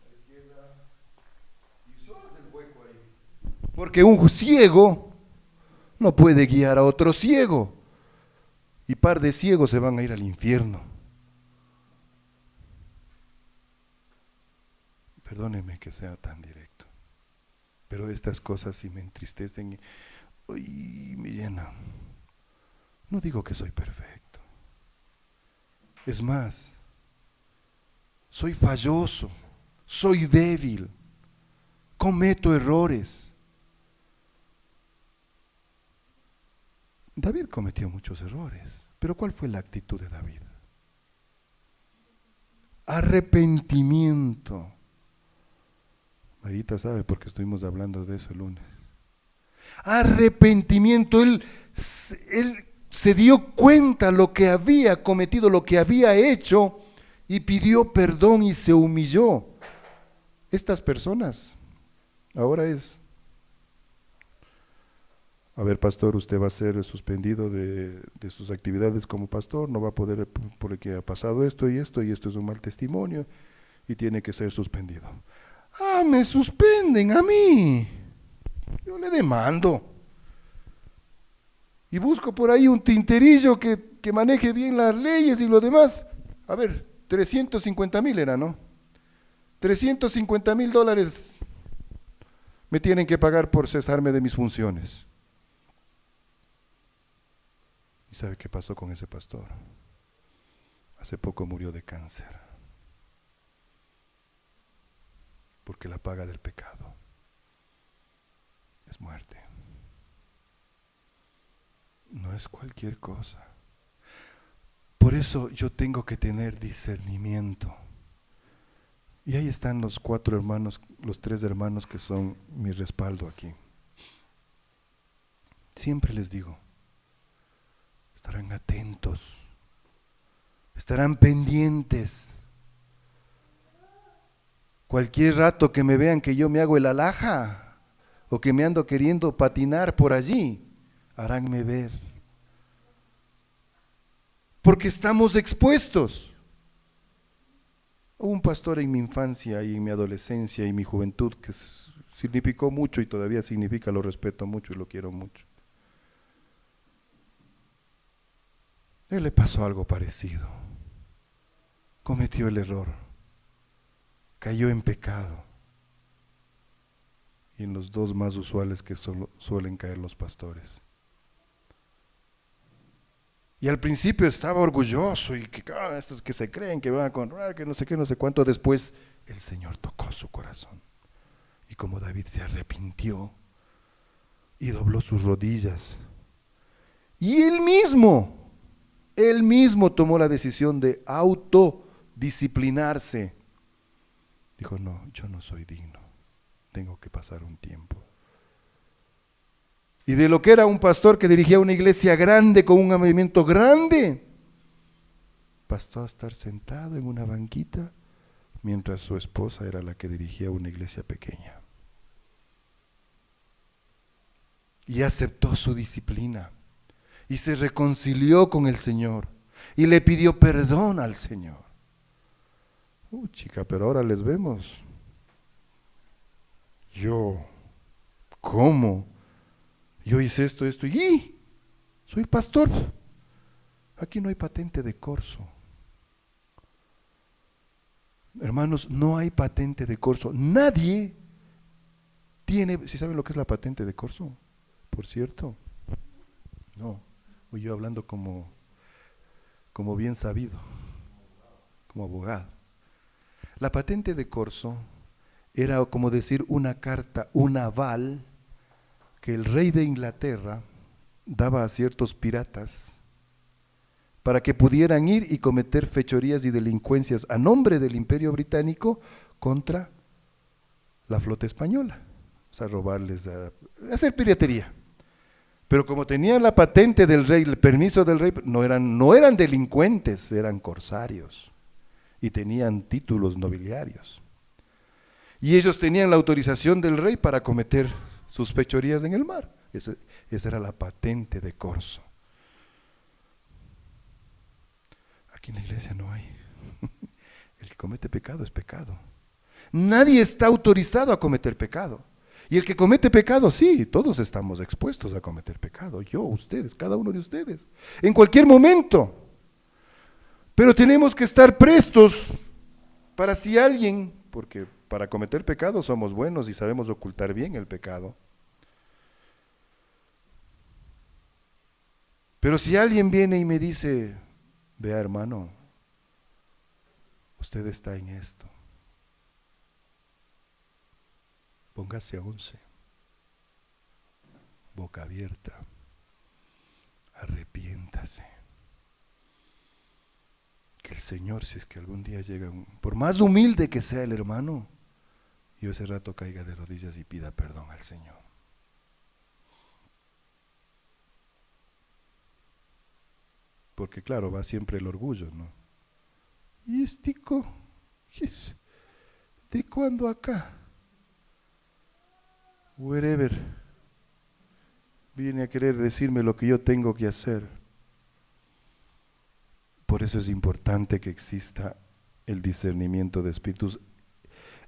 a la izquierda, y solo hace el hueco ahí. Porque un ciego no puede guiar a otro ciego. Y par de ciegos se van a ir al infierno. Perdóneme que sea tan directo, pero estas cosas sí me entristecen y me llenan. No digo que soy perfecto. Es más, soy falloso, soy débil, cometo errores. David cometió muchos errores, pero ¿cuál fue la actitud de David? Arrepentimiento. Marita sabe porque estuvimos hablando de eso el lunes. Arrepentimiento, él se dio cuenta lo que había cometido, lo que había hecho y pidió perdón y se humilló. Estas personas, ahora a ver, pastor, usted va a ser suspendido de sus actividades como pastor, no va a poder porque ha pasado esto y esto es un mal testimonio y tiene que ser suspendido. Ah, me suspenden a mí. Yo le demando. Y busco por ahí un tinterillo que maneje bien las leyes y lo demás. A ver, 350,000 era, ¿no? $350,000 me tienen que pagar por cesarme de mis funciones. ¿Y sabe qué pasó con ese pastor? Hace poco murió de cáncer. Porque la paga del pecado es muerte. No es cualquier cosa. Por eso yo tengo que tener discernimiento. Y ahí están los 4 hermanos, los 3 hermanos que son mi respaldo aquí. Siempre les digo, estarán atentos, estarán pendientes. Cualquier rato que me vean que yo me hago el alhaja o que me ando queriendo patinar por allí, haránme ver. Porque estamos expuestos. Hubo un pastor en mi infancia y en mi adolescencia y mi juventud que significó mucho y todavía significa, lo respeto mucho y lo quiero mucho. A él le pasó algo parecido. Cometió el error. Cayó en pecado. Y en los 2 más usuales que suelen caer los pastores. Y al principio estaba orgulloso y que estos que se creen que van a controlar, que no sé qué, no sé cuánto. Después el Señor tocó su corazón. Y como David se arrepintió y dobló sus rodillas. Y él mismo tomó la decisión de autodisciplinarse. Dijo, no, yo no soy digno, tengo que pasar un tiempo. Y de lo que era un pastor que dirigía una iglesia grande, con un movimiento grande, pasó a estar sentado en una banquita, mientras su esposa era la que dirigía una iglesia pequeña. Y aceptó su disciplina, y se reconcilió con el Señor, y le pidió perdón al Señor. Chica, pero ahora les vemos. ¿Cómo? Yo hice esto, y soy pastor. Aquí no hay patente de corso. Hermanos, no hay patente de corso. Nadie tiene, ¿sí saben lo que es la patente de corso? Por cierto. No, voy yo hablando como bien sabido, como abogado. La patente de corso era como decir una carta, un aval que el rey de Inglaterra daba a ciertos piratas para que pudieran ir y cometer fechorías y delincuencias a nombre del Imperio Británico contra la flota española. O sea, robarles, hacer piratería. Pero como tenían la patente del rey, el permiso del rey, no eran delincuentes, eran corsarios. Y tenían títulos nobiliarios. Y ellos tenían la autorización del rey para cometer sus fechorías en el mar. Esa era la patente de corso. Aquí en la iglesia no hay. El que comete pecado es pecado. Nadie está autorizado a cometer pecado. Y el que comete pecado, sí, todos estamos expuestos a cometer pecado. Yo, ustedes, cada uno de ustedes. En cualquier momento. Pero tenemos que estar prestos para si alguien, porque para cometer pecado somos buenos y sabemos ocultar bien el pecado. Pero si alguien viene y me dice, vea hermano, usted está en esto, póngase a 11, boca abierta, arrepiéntase. Que el Señor, si es que algún día llega, por más humilde que sea el hermano, yo ese rato caiga de rodillas y pida perdón al Señor. Porque claro, va siempre el orgullo, ¿no? ¿Y estico? ¿De cuándo acá? Wherever. Viene a querer decirme lo que yo tengo que hacer. Por eso es importante que exista el discernimiento de espíritus.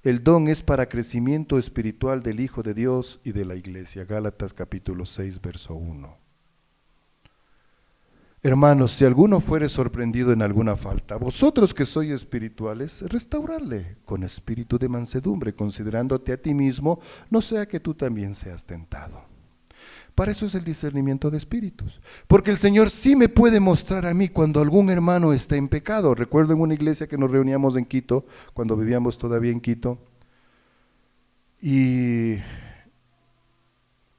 El don es para crecimiento espiritual del Hijo de Dios y de la Iglesia. Gálatas capítulo 6, verso 1. Hermanos, si alguno fuere sorprendido en alguna falta, vosotros que sois espirituales, restaurarle con espíritu de mansedumbre, considerándote a ti mismo, no sea que tú también seas tentado. Para eso es el discernimiento de espíritus. Porque el Señor sí me puede mostrar a mí cuando algún hermano está en pecado. Recuerdo en una iglesia que nos reuníamos en Quito, cuando vivíamos todavía en Quito. Y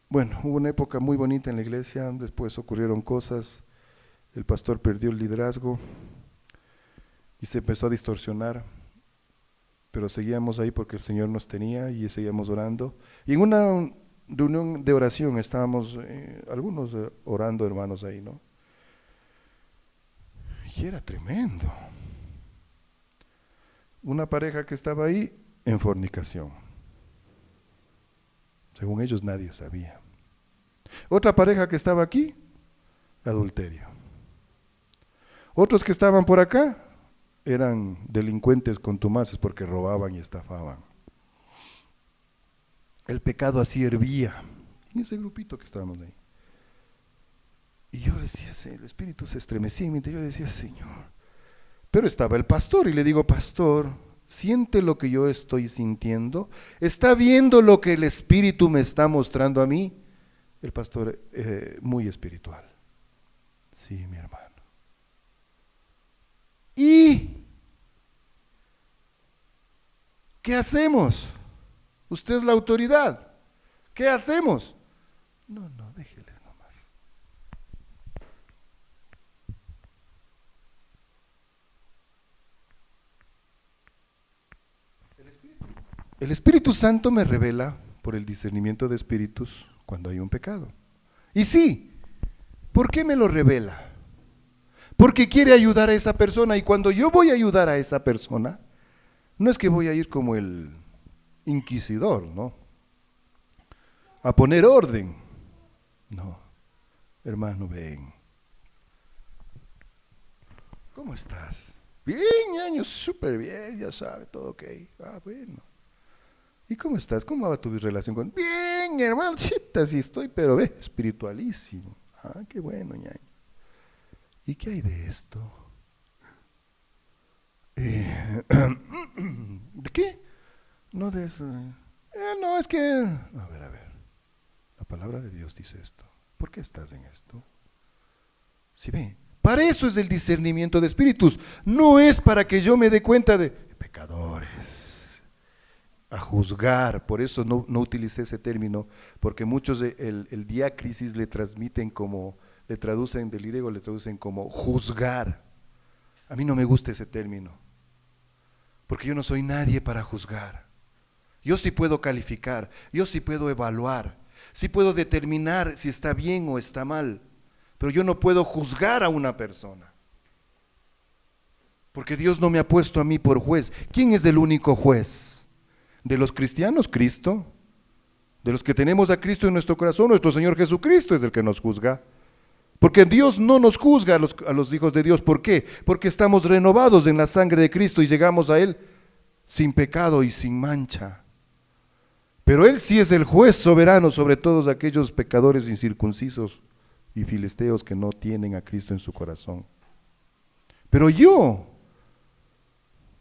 bueno, hubo una época muy bonita en la iglesia, después ocurrieron cosas. El pastor perdió el liderazgo y se empezó a distorsionar, pero seguíamos ahí porque el Señor nos tenía y seguíamos orando. Y en una reunión de oración estábamos algunos orando, hermanos, ahí, ¿no? Y era tremendo. Una pareja que estaba ahí en fornicación. Según ellos nadie sabía. Otra pareja que estaba aquí, adulterio. Otros que estaban por acá eran delincuentes contumaces porque robaban y estafaban. El pecado así hervía en ese grupito que estábamos ahí. Y yo decía, el espíritu se estremecía en mi interior y decía, Señor. Pero estaba el pastor y le digo, pastor, ¿siente lo que yo estoy sintiendo? ¿Está viendo lo que el espíritu me está mostrando a mí? El pastor muy espiritual. Sí, mi hermano. ¿Y qué hacemos? Usted es la autoridad. ¿Qué hacemos? No, déjeles nomás. El Espíritu Santo me revela por el discernimiento de espíritus cuando hay un pecado. Y sí, ¿por qué me lo revela? Porque quiere ayudar a esa persona, y cuando yo voy a ayudar a esa persona, no es que voy a ir como el inquisidor, ¿no? A poner orden. No, hermano, ven. ¿Cómo estás? Bien, ñaño, súper bien, ya sabe, todo ok. Ah, bueno. ¿Y cómo estás? ¿Cómo va tu relación con...? Bien, hermano, chita, sí estoy, pero ve, espiritualísimo. Ah, qué bueno, ñaño. ¿Y qué hay de esto? ¿De qué? No de eso. No, es que... A ver. La palabra de Dios dice esto. ¿Por qué estás en esto? ¿Sí ve? Para eso es el discernimiento de espíritus. No es para que yo me dé cuenta de pecadores. A juzgar. Por eso no utilicé ese término. Porque muchos el diácrisis le transmiten como... Le traducen del griego, le traducen como juzgar. A mí no me gusta ese término, porque yo no soy nadie para juzgar. Yo sí puedo calificar, yo sí puedo evaluar, sí puedo determinar si está bien o está mal, pero yo no puedo juzgar a una persona. Porque Dios no me ha puesto a mí por juez. ¿Quién es el único juez? ¿De los cristianos? Cristo. De los que tenemos a Cristo en nuestro corazón, nuestro Señor Jesucristo es el que nos juzga. Porque Dios no nos juzga a los hijos de Dios. ¿Por qué? Porque estamos renovados en la sangre de Cristo y llegamos a Él sin pecado y sin mancha. Pero Él sí es el juez soberano sobre todos aquellos pecadores incircuncisos y filisteos que no tienen a Cristo en su corazón. Pero yo,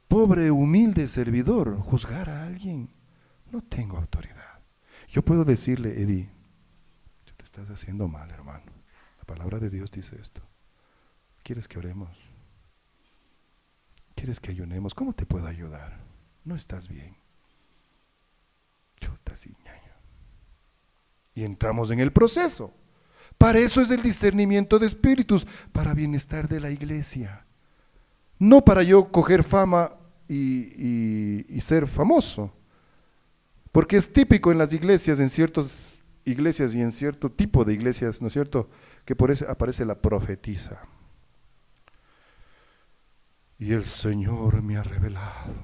pobre, humilde servidor, juzgar a alguien, no tengo autoridad. Yo puedo decirle, Eddie, tú te estás haciendo mal, hermano. La palabra de Dios dice esto. ¿Quieres que oremos? ¿Quieres que ayunemos? ¿Cómo te puedo ayudar? No estás bien. Chuta, sí, ñaño. Y entramos en el proceso. Para eso es el discernimiento de espíritus, para bienestar de la iglesia. No para yo coger fama y ser famoso. Porque es típico en las iglesias, en ciertas iglesias y en cierto tipo de iglesias, ¿no es cierto?, que por eso aparece la profetisa. Y el Señor me ha revelado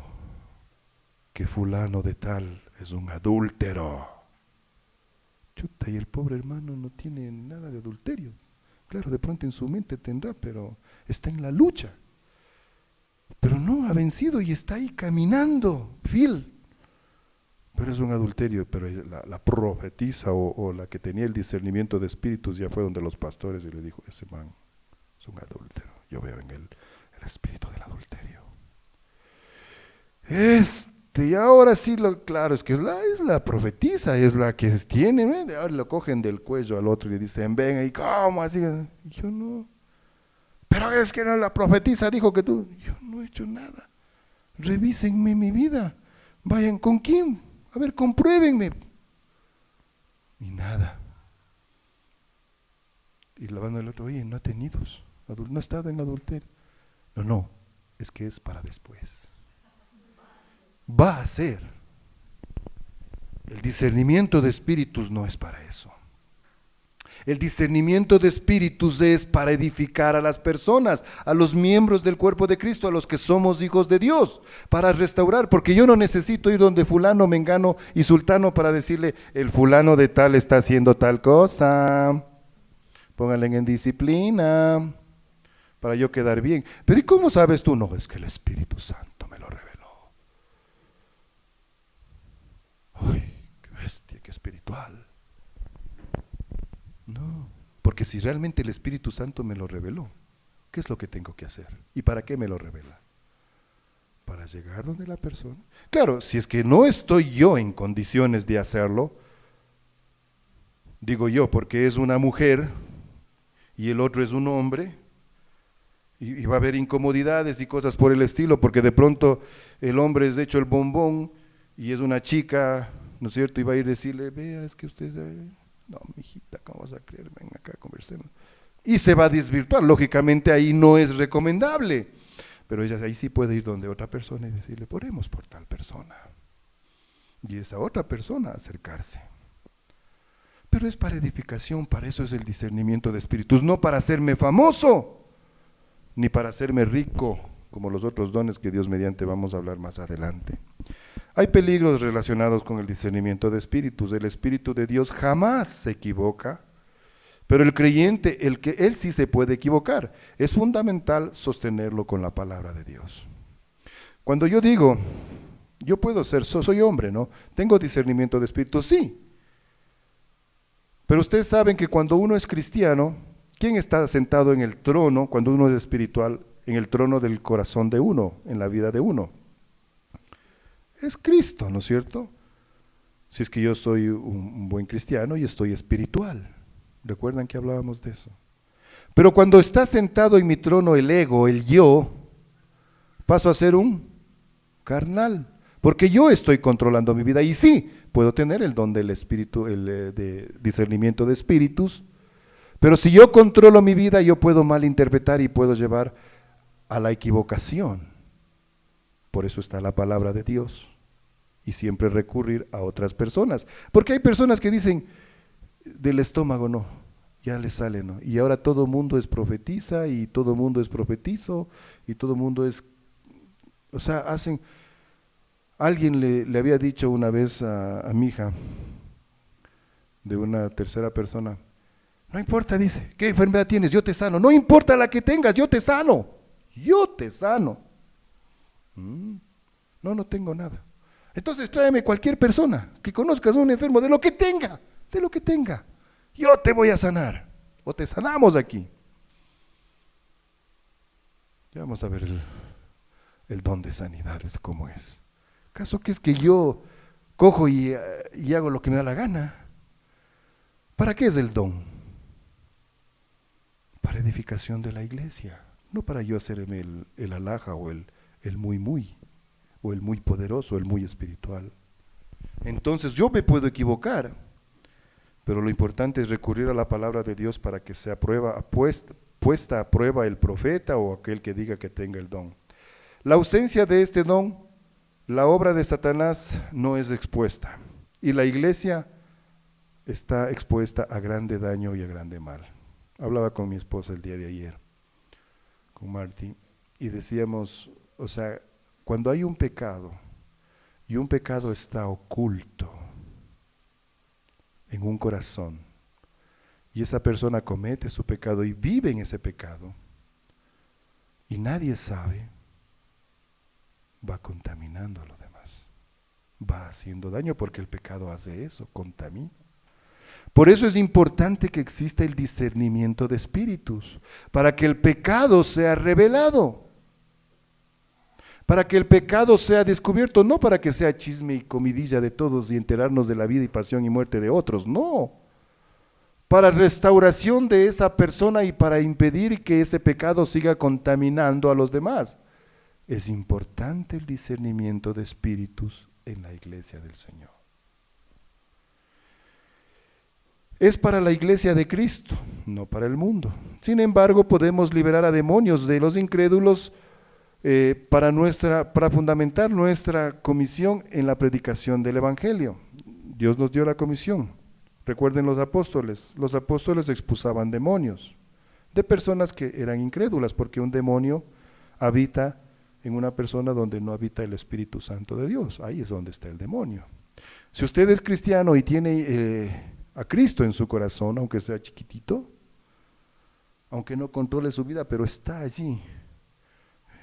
que fulano de tal es un adúltero. Chuta, y el pobre hermano no tiene nada de adulterio. Claro, de pronto en su mente tendrá, pero está en la lucha. Pero no ha vencido y está ahí caminando, fiel. Pero es un adulterio, pero la profetisa o la que tenía el discernimiento de espíritus ya fue donde los pastores y le dijo, ese man es un adúltero, yo veo en él el espíritu del adulterio. Y ahora sí, claro, es que es la profetisa, es la que tiene, ahora lo cogen del cuello al otro y le dicen, ven, ¿y cómo así? Yo no, pero es que no, la profetisa dijo que tú, yo no he hecho nada, revísenme mi vida, vayan, ¿con quién? A ver, compruébenme. Y nada. Y la banda del otro, oye, no ha tenido, no ha estado en adulterio. No, es que es para después. Va a ser. El discernimiento de espíritus no es para eso. El discernimiento de espíritus es para edificar a las personas, a los miembros del cuerpo de Cristo, a los que somos hijos de Dios, para restaurar, porque yo no necesito ir donde fulano, mengano y sultano para decirle, el fulano de tal está haciendo tal cosa, pónganle en disciplina, para yo quedar bien. Pero ¿y cómo sabes tú? No, es que el Espíritu Santo me lo reveló. Uy, qué bestia, qué espiritual. No, porque si realmente el Espíritu Santo me lo reveló, ¿qué es lo que tengo que hacer? ¿Y para qué me lo revela? Para llegar donde la persona. Claro, si es que no estoy yo en condiciones de hacerlo, digo yo, porque es una mujer y el otro es un hombre, y va a haber incomodidades y cosas por el estilo, porque de pronto el hombre es hecho el bombón y es una chica, ¿no es cierto? Y va a ir a decirle, vea, es que usted... No, mijita, ¿cómo vas a creer? Ven acá, conversemos. Y se va a desvirtuar. Lógicamente ahí no es recomendable. Pero ella ahí sí puede ir donde otra persona y decirle, oremos por tal persona. Y esa otra persona acercarse. Pero es para edificación, para eso es el discernimiento de espíritus. No para hacerme famoso, ni para hacerme rico, como los otros dones que Dios mediante vamos a hablar más adelante. Hay peligros relacionados con el discernimiento de espíritus. El Espíritu de Dios jamás se equivoca, pero el creyente, él sí se puede equivocar. Es fundamental sostenerlo con la palabra de Dios. Cuando yo digo, yo puedo ser, soy hombre, ¿no? Tengo discernimiento de espíritus, sí. Pero ustedes saben que cuando uno es cristiano, ¿quién está sentado en el trono, cuando uno es espiritual, en el trono del corazón de uno, en la vida de uno? Es Cristo, ¿no es cierto? Si es que yo soy un buen cristiano y estoy espiritual. ¿Recuerdan que hablábamos de eso? Pero cuando está sentado en mi trono el ego, el yo, paso a ser un carnal, porque yo estoy controlando mi vida y sí, puedo tener el don del espíritu, de discernimiento de espíritus, pero si yo controlo mi vida, yo puedo malinterpretar y puedo llevar a la equivocación. Por eso está la palabra de Dios y siempre recurrir a otras personas, porque hay personas que dicen del estómago no, ya les sale no, y ahora todo mundo es profetiza y todo mundo es profetizo y todo mundo es, o sea, hacen, alguien le había dicho una vez a mi hija, de una tercera persona. No importa, dice, ¿qué enfermedad tienes? Yo te sano. No importa la que tengas, yo te sano. Yo te sano. No, no tengo nada. Entonces tráeme cualquier persona que conozcas a un enfermo, de lo que tenga, de lo que tenga. Yo te voy a sanar. O te sanamos aquí. Ya vamos a ver el don de sanidad, es cómo es. ¿Acaso que es que yo cojo y hago lo que me da la gana? ¿Para qué es el don? Para edificación de la iglesia, no para yo hacerme el alhaja o el muy, o el muy poderoso, o el muy espiritual. Entonces yo me puedo equivocar, pero lo importante es recurrir a la palabra de Dios para que sea puesta a prueba el profeta o aquel que diga que tenga el don. La ausencia de este don, la obra de Satanás no es expuesta, y la iglesia está expuesta a grande daño y a grande mal. Hablaba con mi esposa el día de ayer, con Marty, y decíamos, o sea, cuando hay un pecado, y un pecado está oculto en un corazón, y esa persona comete su pecado y vive en ese pecado, y nadie sabe, va contaminando a los demás, va haciendo daño, porque el pecado hace eso, contamina. Por eso es importante que exista el discernimiento de espíritus, para que el pecado sea revelado, para que el pecado sea descubierto, no para que sea chisme y comidilla de todos y enterarnos de la vida y pasión y muerte de otros, no, para restauración de esa persona y para impedir que ese pecado siga contaminando a los demás. Es importante el discernimiento de espíritus en la iglesia del Señor. Es para la iglesia de Cristo, no para el mundo. Sin embargo, podemos liberar a demonios de los incrédulos para fundamentar nuestra comisión en la predicación del Evangelio. Dios nos dio la comisión. Recuerden los apóstoles expulsaban demonios de personas que eran incrédulas, porque un demonio habita en una persona donde no habita el Espíritu Santo de Dios. Ahí es donde está el demonio. Si usted es cristiano y tiene a Cristo en su corazón, aunque sea chiquitito, aunque no controle su vida, pero está allí,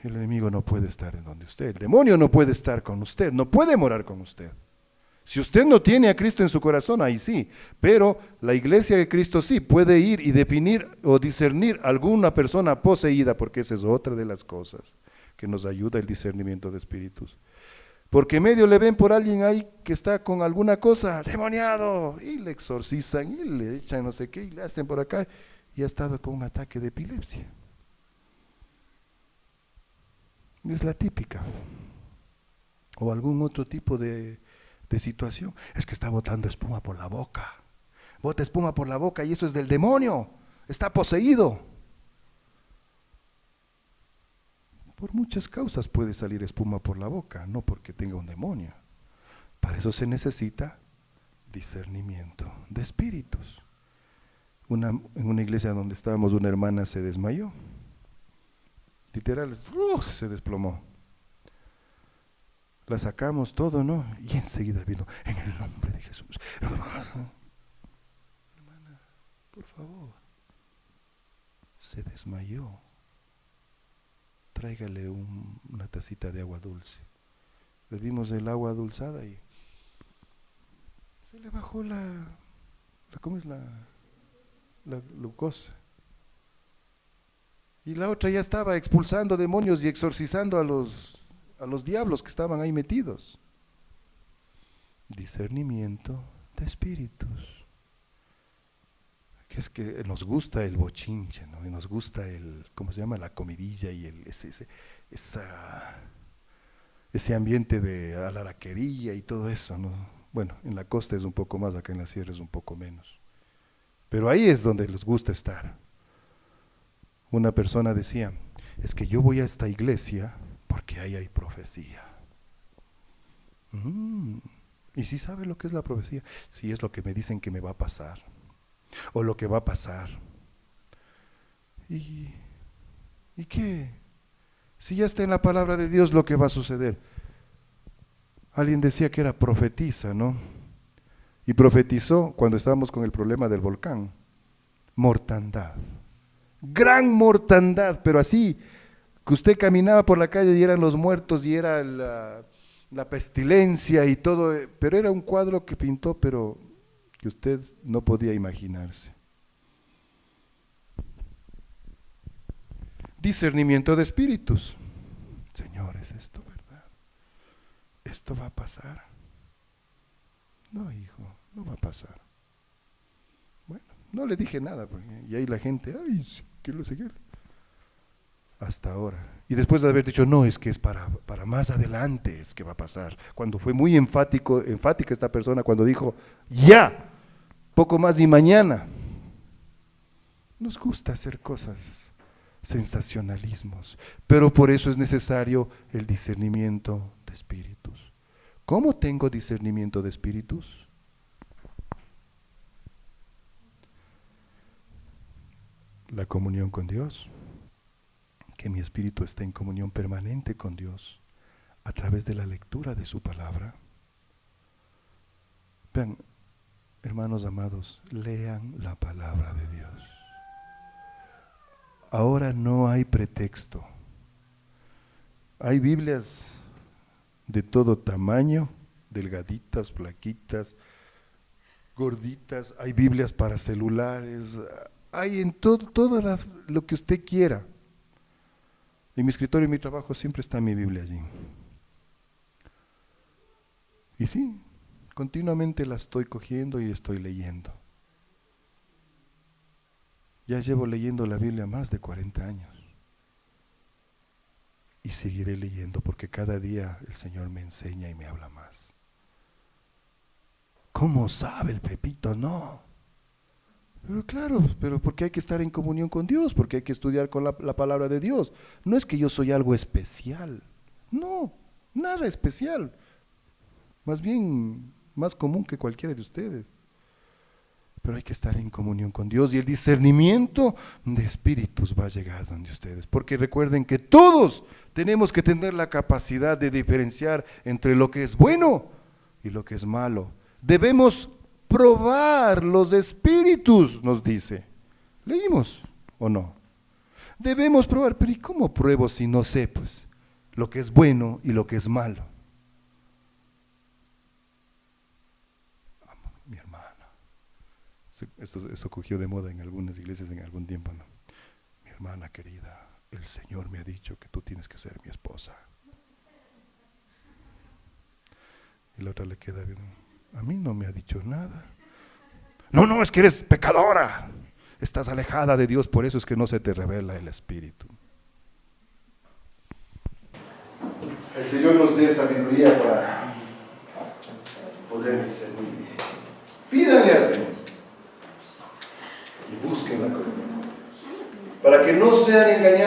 el enemigo no puede estar en donde usted, el demonio no puede estar con usted, no puede morar con usted. Si usted no tiene a Cristo en su corazón, ahí sí, pero la iglesia de Cristo sí puede ir y definir o discernir alguna persona poseída, porque esa es otra de las cosas que nos ayuda el discernimiento de espíritus. Porque medio le ven por alguien ahí que está con alguna cosa, demoniado, y le exorcizan y le echan no sé qué y le hacen por acá, y ha estado con un ataque de epilepsia. Es la típica. O algún otro tipo de situación. Es que está botando espuma por la boca. Bota espuma por la boca y eso es del demonio. Está poseído. Por muchas causas puede salir espuma por la boca, no porque tenga un demonio. Para eso se necesita discernimiento de espíritus. En una iglesia donde estábamos, una hermana se desmayó. Literal, se desplomó. La sacamos todo, ¿no? Y enseguida vino, en el nombre de Jesús. Hermana, por favor. Se desmayó. Tráigale una tacita de agua dulce. Le dimos el agua adulzada y se le bajó ¿cómo es la glucosa? Y la otra ya estaba expulsando demonios y exorcizando a los diablos que estaban ahí metidos. Discernimiento de espíritus. Que es que nos gusta el bochinche, ¿no? Y nos gusta ¿cómo se llama? La comidilla y ese ambiente de alaraquería y todo eso, ¿no? Bueno, en la costa es un poco más, acá en la sierra es un poco menos. Pero ahí es donde les gusta estar. Una persona decía, es que yo voy a esta iglesia porque ahí hay profecía. ¿Y si sabe lo que es la profecía? Sí, es lo que me dicen que me va a pasar, o lo que va a pasar. ¿Y qué? Si ya está en la palabra de Dios lo que va a suceder. Alguien decía que era profetisa, ¿no? y profetizó cuando estábamos con el problema del volcán. Mortandad, gran mortandad, pero así, que usted caminaba por la calle y eran los muertos y era la pestilencia y todo, pero era un cuadro que pintó, pero que usted no podía imaginarse. Discernimiento de espíritus. Señor, ¿es esto verdad? ¿Esto va a pasar? No, hijo, no va a pasar. Bueno, no le dije nada, y ahí la gente, ay, sí, que lo sé qué. Hasta ahora. Y después de haber dicho, no, es que es para más adelante es que va a pasar. Cuando fue muy enfática esta persona, cuando dijo, ya, poco más y mañana. Nos gusta hacer cosas, sensacionalismos, pero por eso es necesario el discernimiento de espíritus. ¿Cómo tengo discernimiento de espíritus? La comunión con Dios, que mi espíritu esté en comunión permanente con Dios a través de la lectura de su palabra. Vean, hermanos amados, lean la palabra de Dios. Ahora no hay pretexto. Hay Biblias de todo tamaño, delgaditas, flaquitas, gorditas, hay Biblias para celulares, hay en todo lo que usted quiera. En mi escritorio y mi trabajo siempre está mi Biblia allí. Y sí, continuamente la estoy cogiendo y estoy leyendo. Ya llevo leyendo la Biblia más de 40 años. Y seguiré leyendo porque cada día el Señor me enseña y me habla más. ¿Cómo sabe el Pepito? No. Pero claro, pero porque hay que estar en comunión con Dios, porque hay que estudiar con la palabra de Dios. No es que yo soy algo especial. No, nada especial. Más bien, más común que cualquiera de ustedes. Pero hay que estar en comunión con Dios y el discernimiento de espíritus va a llegar donde ustedes. Porque recuerden que todos tenemos que tener la capacidad de diferenciar entre lo que es bueno y lo que es malo. Debemos probar los espíritus, nos dice. ¿Leímos o no? Debemos probar, pero ¿y cómo pruebo si no sé, pues, lo que es bueno y lo que es malo? Mi hermana. Esto cogió de moda en algunas iglesias en algún tiempo, ¿no? Mi hermana querida, el Señor me ha dicho que tú tienes que ser mi esposa. Y la otra le queda bien, a mí no me ha dicho nada. No, es que eres pecadora. Estás alejada de Dios, por eso es que no se te revela el Espíritu. El Señor nos dé sabiduría para poder discernir. Pídanle al Señor y busquen la comunión, para que no sean engañados